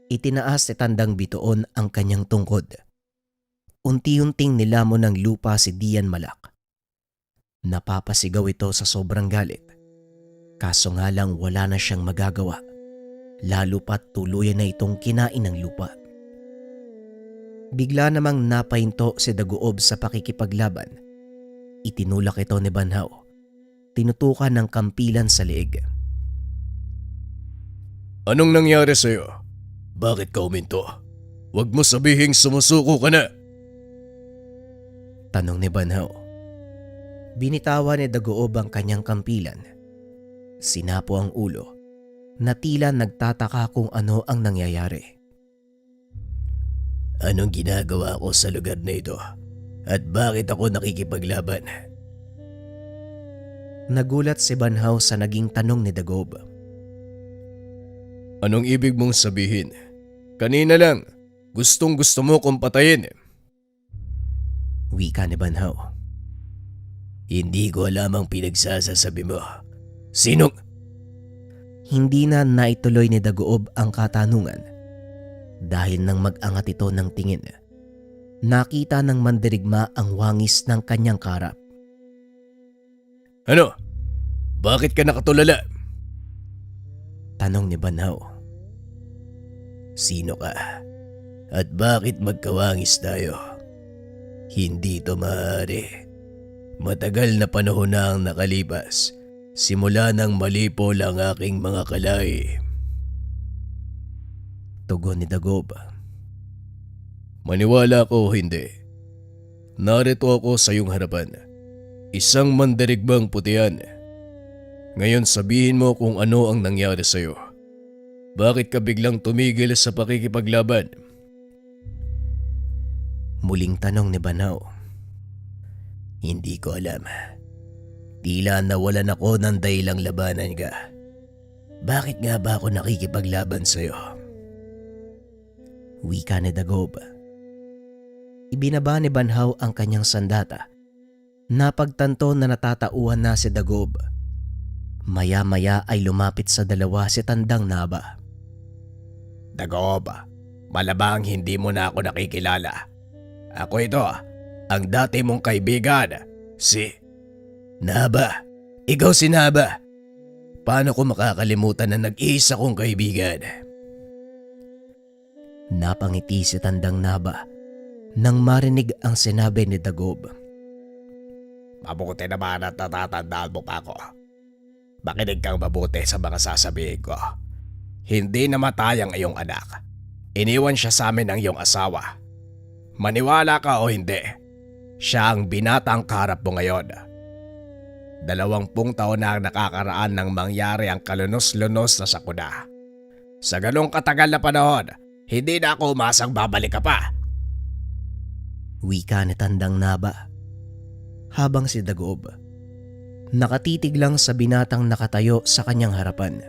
Itinaas ni Tandang Bituon ang kanyang tungkod. Unti-unting nilamon ng lupa si Dian Malak. Napapasigaw ito sa sobrang galit. Kaso nga lang wala na siyang magagawa. Lalo pat tuluyan na itong kinain ng lupa. Bigla namang napahinto si Daguob sa pakikipaglaban. Itinulak ito ni Banhaw. Tinutukan ng kampilan sa liig. Anong nangyari sa'yo? Bakit ka uminto? Huwag mo sabihing sumusuko ka na. Tanong ni Banhaw. Binitawan ni Daguob ang kanyang kampilan. Sinapo ang ulo na tila nagtataka kung ano ang nangyayari. Anong ginagawa ko sa lugar na ito? At bakit ako nakikipaglaban? Nagulat si Banhaw sa naging tanong ni Dagob. Anong ibig mong sabihin? Kanina lang, gustong gusto mo kong patayin. Wika ni Banhaw. Hindi ko alam ang pinagsasasabi mo. Sinong... Hindi na naituloy ni Dagob ang katanungan dahil nang mag-angat ito ng tingin. Nakita ng mandirigma ang wangis ng kanyang karap. Ano? Bakit ka nakatulala? Tanong ni Banhaw. Sino ka? At bakit magkawangis tayo? Hindi to maaari. Matagal na panahon na ang nakalipas. Simula nang malipol ang aking mga kalay. Tugon ni Dagob. Maniwala ko o hindi. Narito ako sa iyong harapan. Isang mandirigbang putian. Ngayon sabihin mo kung ano ang nangyari sa iyo. Bakit ka biglang tumigil sa pakikipaglaban? Muling tanong ni Banhaw. Hindi ko alam. Tila nawalan ako ng dahilang labanan ka. Bakit nga ba ako nakikipaglaban sa iyo? Wika ni Dagob. Ibinaba ni Banhaw ang kanyang sandata. Napagtanto na natatauhan na si Dagob. Maya-maya ay lumapit sa dalawa si Tandang Naba. Dagob, malabang hindi mo na ako nakikilala. Ako ito, ang dati mong kaibigan, si Naba. Ikaw si Naba. Paano ko makakalimutan na nag-iisa kong kaibigan? Napangiti si Tandang Naba nang marinig ang sinabi ni Dagob. Mabuti naman at natatandaan mo pa ako. Makinig kang mabuti sa mga sasabihin ko. Hindi namatay ang iyong anak. Iniwan siya sa amin ng iyong asawa. Maniwala ka o hindi, siya ang binatang kaharap mo ngayon. 20 taon na ang nakakaraan nang mangyari ang kalunos-lunos na sakuna. Sa ganong katagal na panahon, hindi na ako umasang babalik ka pa. Wika ni Tandang Naba. Habang si Dagob nakatitig lang sa binatang nakatayo sa kanyang harapan.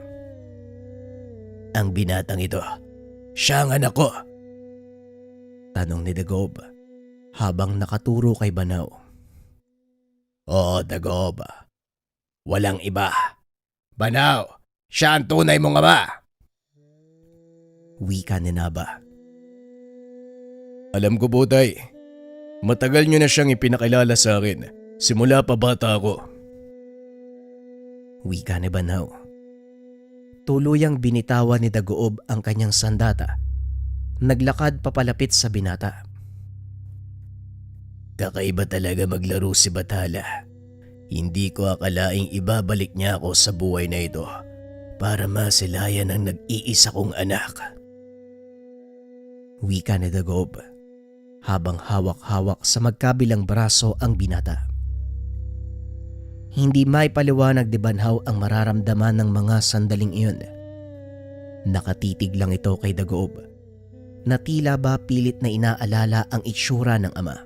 Ang binatang ito, siya ang anak ko. Tanong ni Dagob habang nakaturo kay Banhaw. Oo, Dagob. Walang iba. Banhaw, siya ang tunay mong ama. Wika ni Naba. Alam ko, Butay. Matagal nyo na siyang ipinakilala sa akin. Simula pa bata ako. Wika ni Banhaw. Tuluyang binitawan ni Dagob ang kanyang sandata. Naglakad papalapit sa binata. Kakaiba talaga maglaro si Bathala. Hindi ko akalaing ibabalik niya ako sa buhay na ito para masilayan ang nag-iisa kong anak. Wika ni Dagob habang hawak-hawak sa magkabilang braso ang binata. Hindi may paliwanag ni Banhaw ang mararamdaman ng mga sandaling iyon. Nakatitig lang ito kay Dagob na tila ba pilit na inaalala ang itsura ng ama.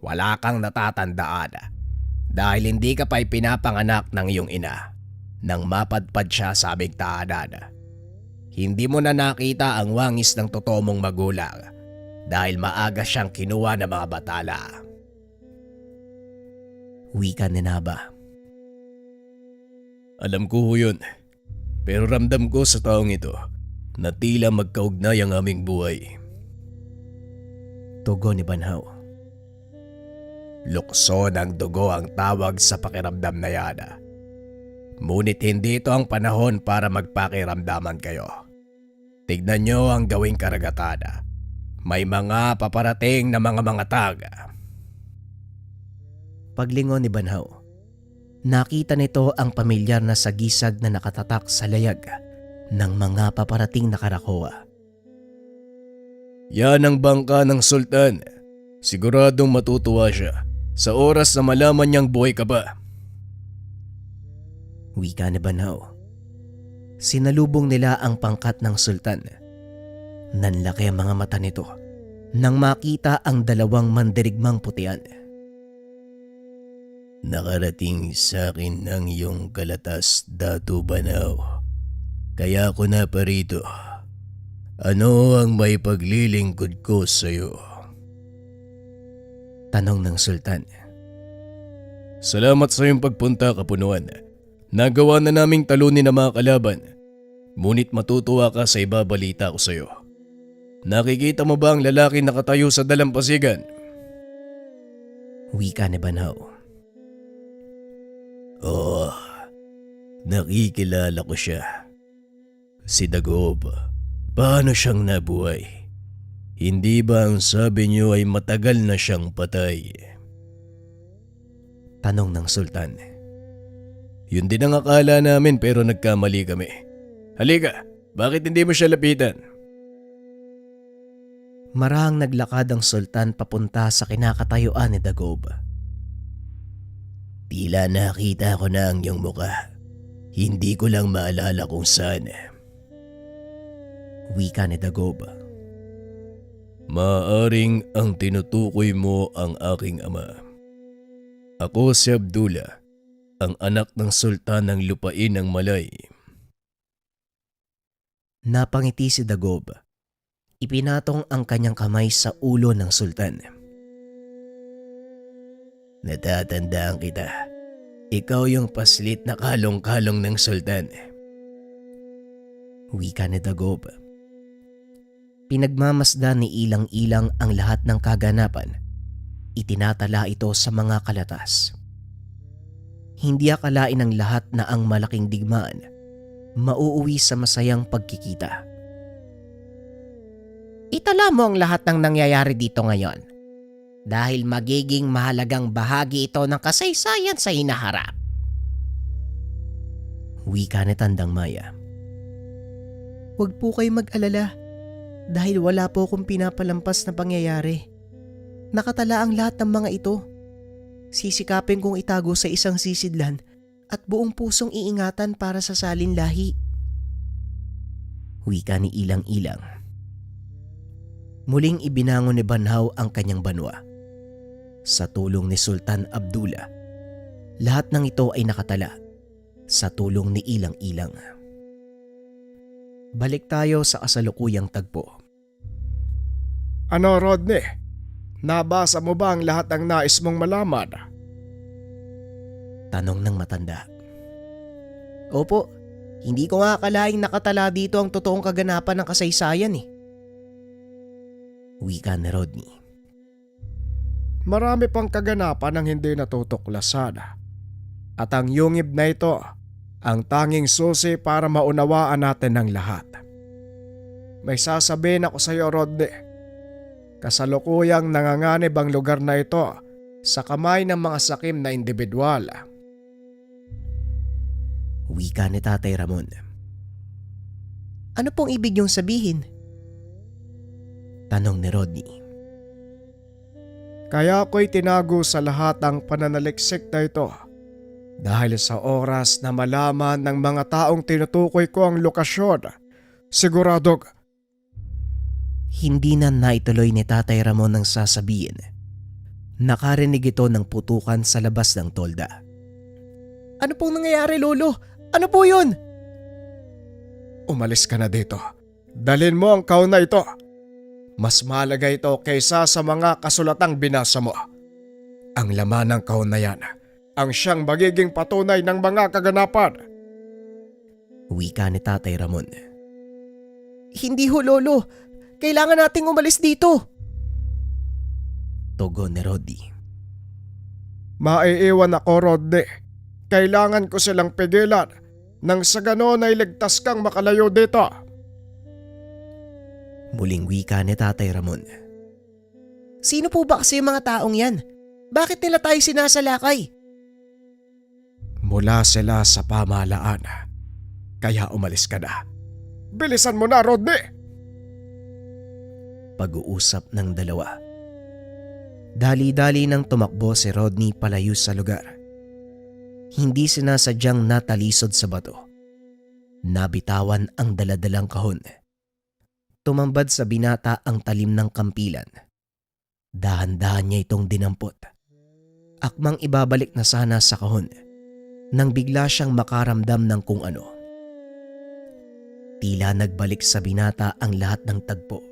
Wala kang natatandaan dahil hindi ka pa ipinapanganak ng iyong ina nang mapadpad siya sa aming tahanan. Hindi mo na nakita ang wangis ng totoo mong magulang dahil maaga siyang kinuha ng mga batala. Wika ni Naba. Alam ko yun, pero ramdam ko sa taong ito na tila magkaugnay ang aming buhay. Tugon ni Banhaw. Lukso ng dugo ang tawag sa pakiramdam na yan. Ngunit hindi ito ang panahon para magpakiramdaman kayo. Tignan nyo ang gawing karagatan. May mga paparating na mga tag. Paglingon ni Banhaw, nakita nito ang pamilyar na sagisag na nakatatak sa layag ng mga paparating na karakoa. Yan ang bangka ng Sultan. Siguradong matutuwa siya sa oras na malaman niyang buhay ka pa. Wika ni Banhaw. Sinalubong nila ang pangkat ng Sultan. Nanlaki ang mga mata nito nang makita ang dalawang mandirigmang putian. Nakarating sa akin ng iyong kalatas, Datu Banaw. Kaya ako na parito. Ano ang may paglilingkod ko sa iyo? Tanong ng sultan. Salamat sa iyong pagpunta, Kapunuan. Nagawa na naming talunin ang mga kalaban. Ngunit matutuwa ka sa ibabalita ko sa iyo. Nakikita mo ba ang lalaki nakatayo sa dalampasigan? Wika ni Banhaw. Oo, nakikilala ko siya. Si Dagob. Paano siyang nabuhay? Hindi ba ang sabi niyo ay matagal na siyang patay? Tanong ng sultan. Yun din ang akala namin pero nagkamali kami. Halika, bakit hindi mo siya lapitan? Marahang naglakad ang sultan papunta sa kinakatayuan ni Dagob. Tila nakita ko na ang iyong muka. Hindi ko lang maalala kung saan. Wika ni Dagob. Maaring ang tinutukoy mo ang aking ama. Ako si Abdullah, ang anak ng sultan ng lupain ng Malay. Napangiti si Dagob. Ipinatong ang kanyang kamay sa ulo ng sultan. Natatandaan kita. Ikaw yung paslit na kalong-kalong ng sultan. Wika ni Dagob. Pinagmamasdan ni Ilang-Ilang ang lahat ng kaganapan. Itinatala ito sa mga kalatas. Hindi akalain ng lahat na ang malaking digmaan mauuwi sa masayang pagkikita. Itala mo ang lahat ng nangyayari dito ngayon dahil magiging mahalagang bahagi ito ng kasaysayan sa hinaharap. Wika ni Tandang Maya. Huwag po kayo mag-alala dahil wala po akong pinapalampas na pangyayari. Nakatala ang lahat ng mga ito. Sisikapin kong itago sa isang sisidlan at buong pusong iingatan para sa salin lahi. Wika ni Ilang-Ilang. Muling ibinangon ni Banhaw ang kanyang banwa. Sa tulong ni Sultan Abdullah, lahat ng ito ay nakatala sa tulong ni Ilang-Ilang. Balik tayo sa kasalukuyang tagpo. Ano, Rodney? Nabasa mo ba ang lahat ng nais mong malaman? Tanong ng matanda. Opo, hindi ko nga akalaing nakatala dito ang totoong kaganapan ng kasaysayan eh. Wika ni Rodney. Marami pang kaganapan ang hindi natutuklasan. At ang yungib na ito, ang tanging susi para maunawaan natin ang lahat. May sasabihin ako sa iyo, Rodney. Kasalukuyang nanganganib ang lugar na ito sa kamay ng mga sakim na individual. Wika ni Tatay Ramon. Ano pong ibig niyong sabihin? Tanong ni Rodney. Kaya ako'y tinago sa lahat ang pananaliksik na ito dahil sa oras na malaman ng mga taong tinutukoy ko ang lokasyon, siguradong Hindi na naituloy ni Tatay Ramon ang sasabihin. Nakarinig ito ng putukan sa labas ng tolda. Ano pong nangyayari, Lolo? Ano po yun? umalis ka na dito. Dalhin mo ang kaun na ito. Mas mahalaga ito kaysa sa mga kasulatang binasa mo. Ang laman ng kaun na yan ang siyang magiging patunay ng mga kaganapan. Wika ni Tatay Ramon. Hindi ho, Lolo. Kailangan nating umalis dito. Tugon ni Roddy. Maiiwan ako, Rodney. Kailangan ko silang pigilan nang sa ganon ay ligtas kang makalayo dito. Muling wika ni Tatay Ramon. Sino po ba kasi yung mga taong yan? Bakit nila tayo sinasalakay? Mula sila sa pamahalaan. Kaya umalis ka na. Bilisan mo na, Rodney! Pag-uusap ng dalawa. Dali-dali nang tumakbo si Rodney palayo sa lugar. Hindi sinasadyang natalisod sa bato. Nabitawan ang daladalang kahon. Tumambad sa binata ang talim ng kampilan. Dahan-dahan niya itong dinampot. Akmang ibabalik na sana sa kahon nang bigla siyang makaramdam ng kung ano. Tila nagbalik sa binata ang lahat ng tagpo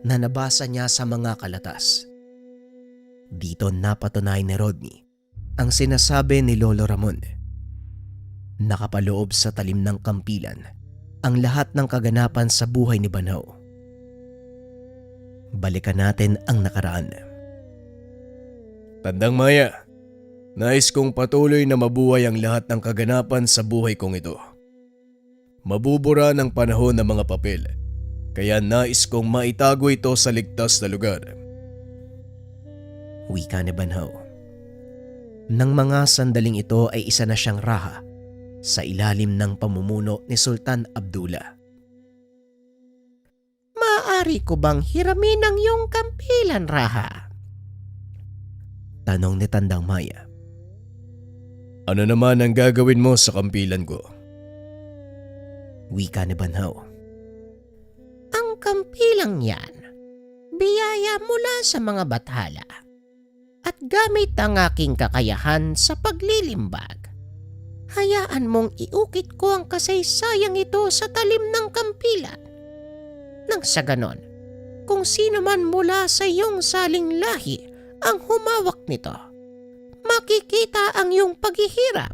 na nabasa niya sa mga kalatas. Dito napatunay ni Rodney ang sinasabi ni Lolo Ramon. Nakapaloob sa talim ng kampilan ang lahat ng kaganapan sa buhay ni Banhaw. Balikan natin ang nakaraan. Tandang Maya, nais kong patuloy na mabuhay ang lahat ng kaganapan sa buhay kong ito. Mabubura ng panahon ng mga papel, kaya nais kong maitago ito sa ligtas na lugar. Wika ni Banhaw. Nang mga sandaling ito ay isa na siyang raha sa ilalim ng pamumuno ni Sultan Abdullah. Maaari ko bang hiramin ang iyong kampilan, Raha? Tanong ni Tandang Maya. Ano naman ang gagawin mo sa kampilan ko? Wika ni Banhaw. Ang kampilang yan, biyaya mula sa mga bathala. At gamit ang aking kakayahan sa paglilimbag, hayaan mong iukit ko ang kasaysayang ito sa talim ng kampilan. Nang sa ganon, kung sino man mula sa iyong saling lahi ang humawak nito, makikita ang iyong paghihirap.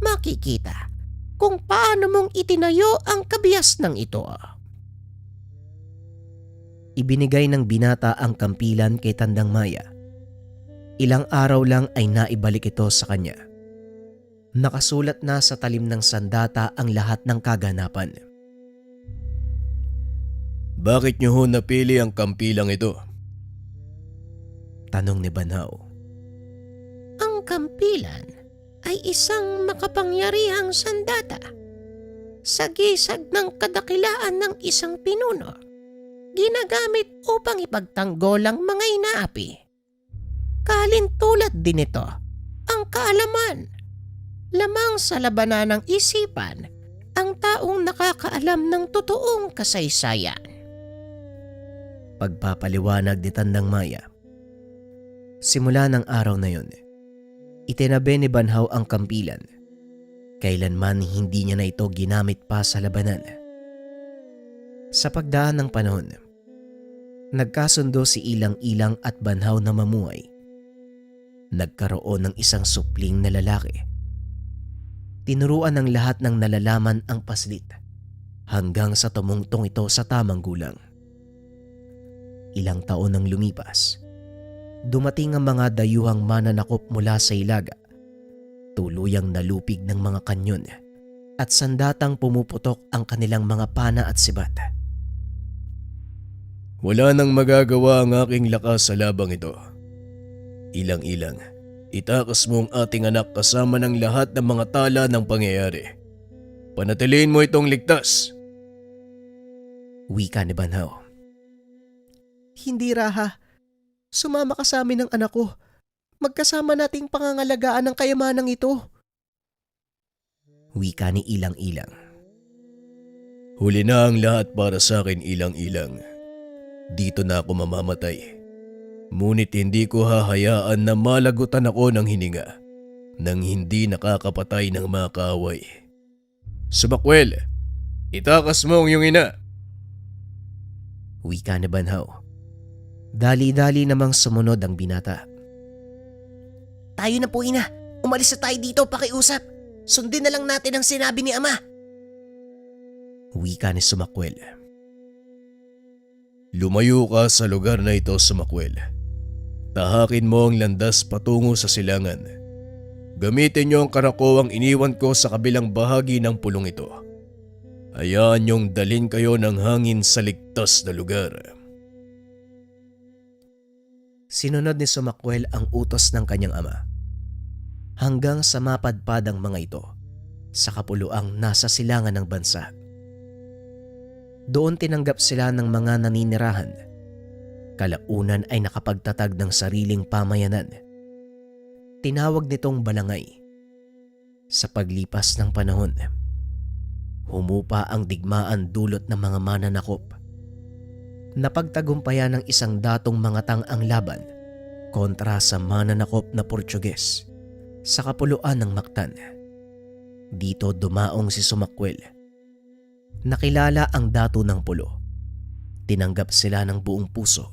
Makikita kung paano mong itinayo ang kabias ng ito. Ibinigay ng binata ang kampilan kay Tandang Maya. Ilang araw lang ay naibalik ito sa kanya. Nakasulat na sa talim ng sandata ang lahat ng kaganapan. Bakit niyo ho napili ang kampilang ito? Tanong ni Banhaw. Ang kampilan ay isang makapangyarihang sandata. Sa gisag ng kadakilaan ng isang pinuno, ginagamit upang ipagtanggol ang mga inaapi. Kalintulad din ito ang kaalaman. Lamang sa labanan ng isipan ang taong nakakaalam ng totoong kasaysayan. Pagpapaliwanag ni Tandang Maya. Simula ng araw na yun, itinabi ni Banhaw ang kampilan. Kailanman hindi niya na ito ginamit pa sa labanan. Sa pagdaan ng panahon, nagkasundo si Ilang-Ilang at Banhaw na mamuhay. Nagkaroon ng isang supling na lalaki. Tinuruan ng lahat ng nalalaman ang paslit hanggang sa tumungtong ito sa tamang gulang. Ilang taon nang lumipas, dumating ang mga dayuhang mananakop mula sa Ilaga. Tuluyang nalupig ng mga kanyon at sandatang pumuputok ang kanilang mga pana at sibat. Wala nang magagawa ang aking lakas sa labang ito. Ilang-Ilang, itakas mo ang ating anak kasama ng lahat ng mga tala ng pangyayari. Panatiliin mo itong ligtas. Wika ni Banhaw. Hindi, Raha. Sumama ka sa amin ng anak ko. Magkasama nating pangangalagaan ang kayamanang ito. Wika ni Ilang-Ilang. Huli na ang lahat para sa akin, Ilang-Ilang. Dito na ako mamamatay. Ngunit hindi ko hahayaan na malagutan ako ng hininga nang hindi nakakapatay ng mga kaaway. Sumakwel, itakas mo ang iyong ina. Wika ni Banhaw. Dali-dali namang sumunod ang binata. Tayo na po, ina. Umalis na tayo dito pakiusap. Sundin na lang natin ang sinabi ni ama. Wika ni Sumakwel. Lumayo ka sa lugar na ito, Sumakwel. Tahakin mo ang landas patungo sa silangan. Gamitin niyo ang karakowang iniwan ko sa kabilang bahagi ng pulong ito. Hayaan niyong dalhin kayo ng hangin sa ligtas na lugar. Sinunod ni Sumakwel ang utos ng kanyang ama. Hanggang sa mapadpad ang mga ito sa kapuluang nasa silangan ng bansa. Doon tinanggap sila ng mga naninirahan. Kalaunan ay nakapagtatag ng sariling pamayanan. Tinawag nitong Balangay. Sa paglipas ng panahon, humupa ang digmaan dulot ng mga mananakop. Napagtagumpayan ng isang datong mangatang ang laban kontra sa mananakop na Portuges sa kapuluan ng Mactan. Dito dumaong si Sumakwel. Nakilala ang dato ng pulo. Tinanggap sila ng buong puso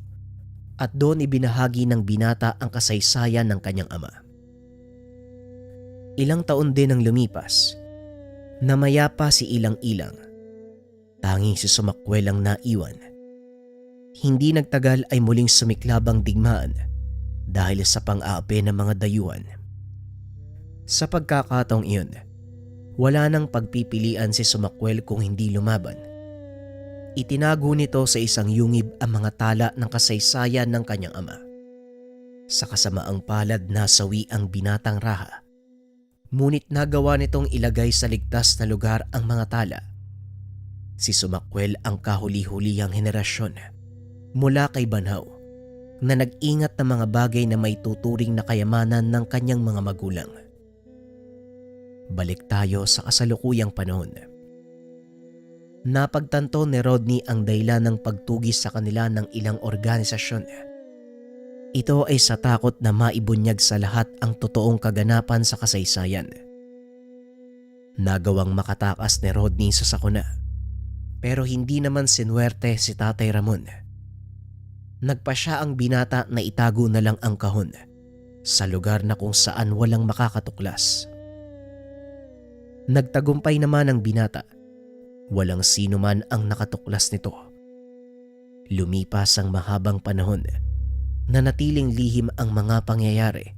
at doon ibinahagi ng binata ang kasaysayan ng kanyang ama. Ilang taon din ang lumipas. Namayapa si Ilang-Ilang. Tanging si Sumakwel ang naiwan. Hindi nagtagal ay muling sumiklab ang digmaan dahil sa pang-aapi ng mga dayuhan. Sa pagkakataong iyon, wala nang pagpipilian si Sumakwel kung hindi lumaban. Itinago nito sa isang yungib ang mga tala ng kasaysayan ng kanyang ama. Sa kasamaang palad nasawi ang binatang Raha. Ngunit nagawa nitong ilagay sa ligtas na lugar ang mga tala. Si Sumakwel ang kahuli-hulihang henerasyon mula kay Banhaw na nag-ingat ng mga bagay na may tuturing na kayamanan ng kanyang mga magulang. Balik tayo sa kasalukuyang panahon. Napagtanto ni Rodney ang dahilan ng pagtugis sa kanila ng ilang organisasyon. Ito ay sa takot na maibunyag sa lahat ang totoong kaganapan sa kasaysayan. Nagawang makatakas ni Rodney sa sakuna, pero hindi naman sinuwerte si Tatay Ramon. Nagpasya ang binata na itago na lang ang kahon sa lugar na kung saan walang makakatuklas. Nagtagumpay naman ang binata. Walang sino man ang nakatuklas nito. Lumipas ang mahabang panahon. Nanatiling lihim ang mga pangyayari.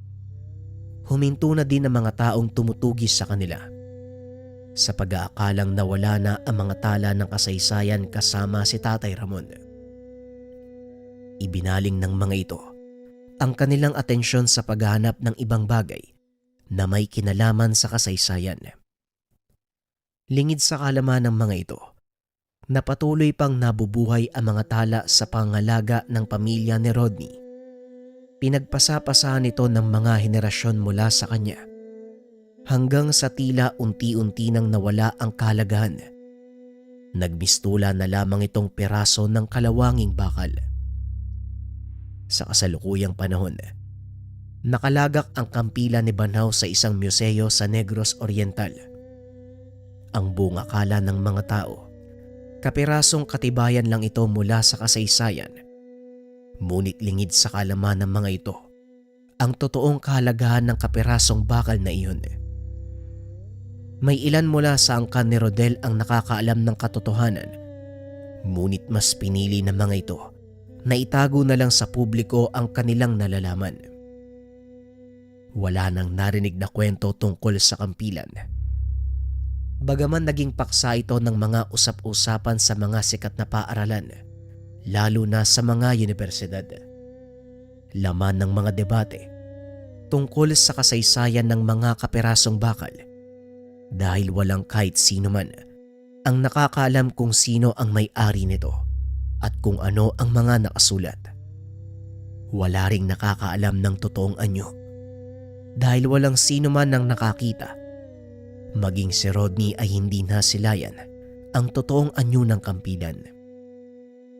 Huminto na din ang mga taong tumutugis sa kanila. Sa pag-aakalang nawala na ang mga tala ng kasaysayan kasama si Tatay Ramon. Ibinaling ng mga ito ang kanilang atensyon sa paghahanap ng ibang bagay na may kinalaman sa kasaysayan. Lingid sa kalaman ng mga ito, na patuloy pang nabubuhay ang mga tala sa pangalaga ng pamilya ni Rodney. Pinagpasapasahan ito ng mga henerasyon mula sa kanya, hanggang sa tila unti-unti nang nawala ang kahalagahan. Nagmistula na lamang itong piraso ng kalawanging bakal. Sa kasalukuyang panahon, nakalagak ang kampila ni Banhaw sa isang museo sa Negros Oriental. Ang buong akala ng mga tao, kapirasong katibayan lang ito mula sa kasaysayan. Ngunit lingid sa kalaman ng mga ito ang totoong kahalagahan ng kapirasong bakal na iyon. May ilan mula sa angkan ni Rodel ang nakakaalam ng katotohanan, ngunit mas pinili ng mga ito na itago na lang sa publiko ang kanilang nalalaman. Wala nang narinig na kwento tungkol sa kampilan. Bagaman naging paksa ito ng mga usap-usapan sa mga sikat na paaralan, lalo na sa mga universidad. Laman ng mga debate tungkol sa kasaysayan ng mga kapirasong bakal dahil walang kahit sino man ang nakakaalam kung sino ang may-ari nito at kung ano ang mga nakasulat. Wala ring nakakaalam ng totoong anyo dahil walang sino man ang nakakita. Maging si Rodney ay hindi nasilayan ang totoong anyo ng kampilan.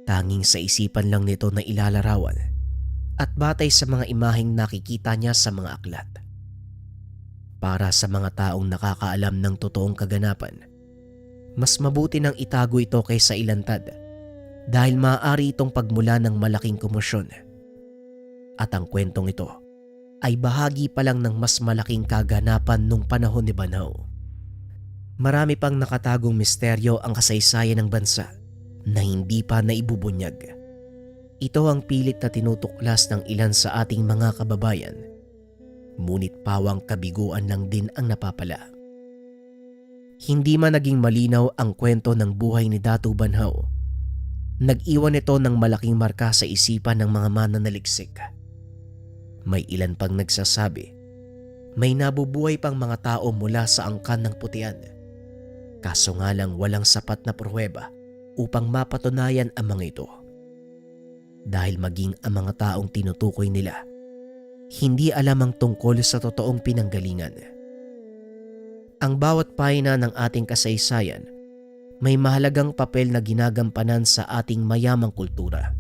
Tanging sa isipan lang nito na ilalarawan at batay sa mga imaheng nakikita niya sa mga aklat. Para sa mga taong nakakaalam ng totoong kaganapan, mas mabuti nang itago ito kaysa ilantad dahil maaari itong pagmula ng malaking komosyon. At ang kwentong ito ay bahagi pa lang ng mas malaking kaganapan nung panahon ni Banhaw. Marami pang nakatagong misteryo ang kasaysayan ng bansa na hindi pa naibubunyag. Ito ang pilit na tinutuklas ng ilan sa ating mga kababayan, ngunit pawang kabiguan lang din ang napapala. Hindi man naging malinaw ang kwento ng buhay ni Dato' Banhaw, nag-iwan ito ng malaking marka sa isipan ng mga mananaliksik. May ilan pang nagsasabi, may nabubuhay pang mga tao mula sa angkan ng putian. Kaso nga lang walang sapat na pruweba upang mapatunayan ang mga ito. Dahil maging ang mga taong tinutukoy nila, hindi alam ang tungkol sa totoong pinanggalingan. Ang bawat pahina ng ating kasaysayan may mahalagang papel na ginagampanan sa ating mayamang kultura.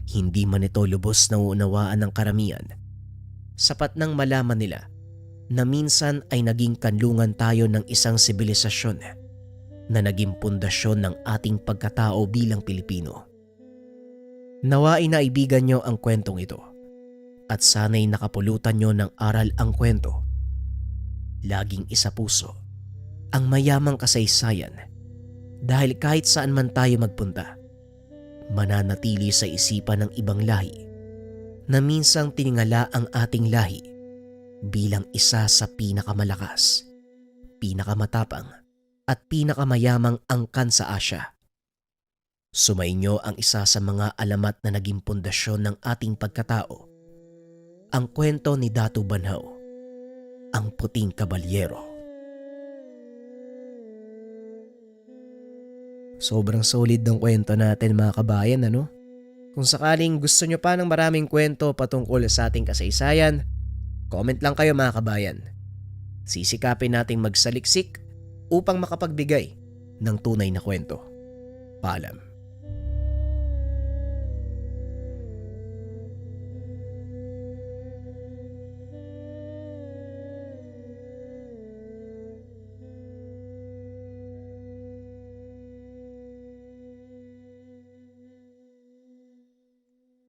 Hindi man ito lubos na uunawaan ng karamihan, sapat nang malaman nila na minsan ay naging kanlungan tayo ng isang sibilisasyon na naging pundasyon ng ating pagkatao bilang Pilipino. Nawain na ibigan nyo ang kwentong ito at sana'y nakapulutan nyo ng aral ang kwento. Laging isa puso ang mayamang kasaysayan dahil kahit saan man tayo magpunta, mananatili sa isipan ng ibang lahi na minsang tiningala ang ating lahi bilang isa sa pinakamalakas, pinakamatapang at pinakamayamang angkan sa Asya. Sumainyo ang isa sa mga alamat na naging pundasyon ng ating pagkatao, ang kwento ni Datu Banhaw, ang Puting Kabalyero. Sobrang solid ng kwento natin mga kabayan, ano? Kung sakaling gusto nyo pa ng maraming kwento patungkol sa ating kasaysayan, comment lang kayo mga kabayan. Sisikapin nating magsaliksik upang makapagbigay ng tunay na kwento. Paalam.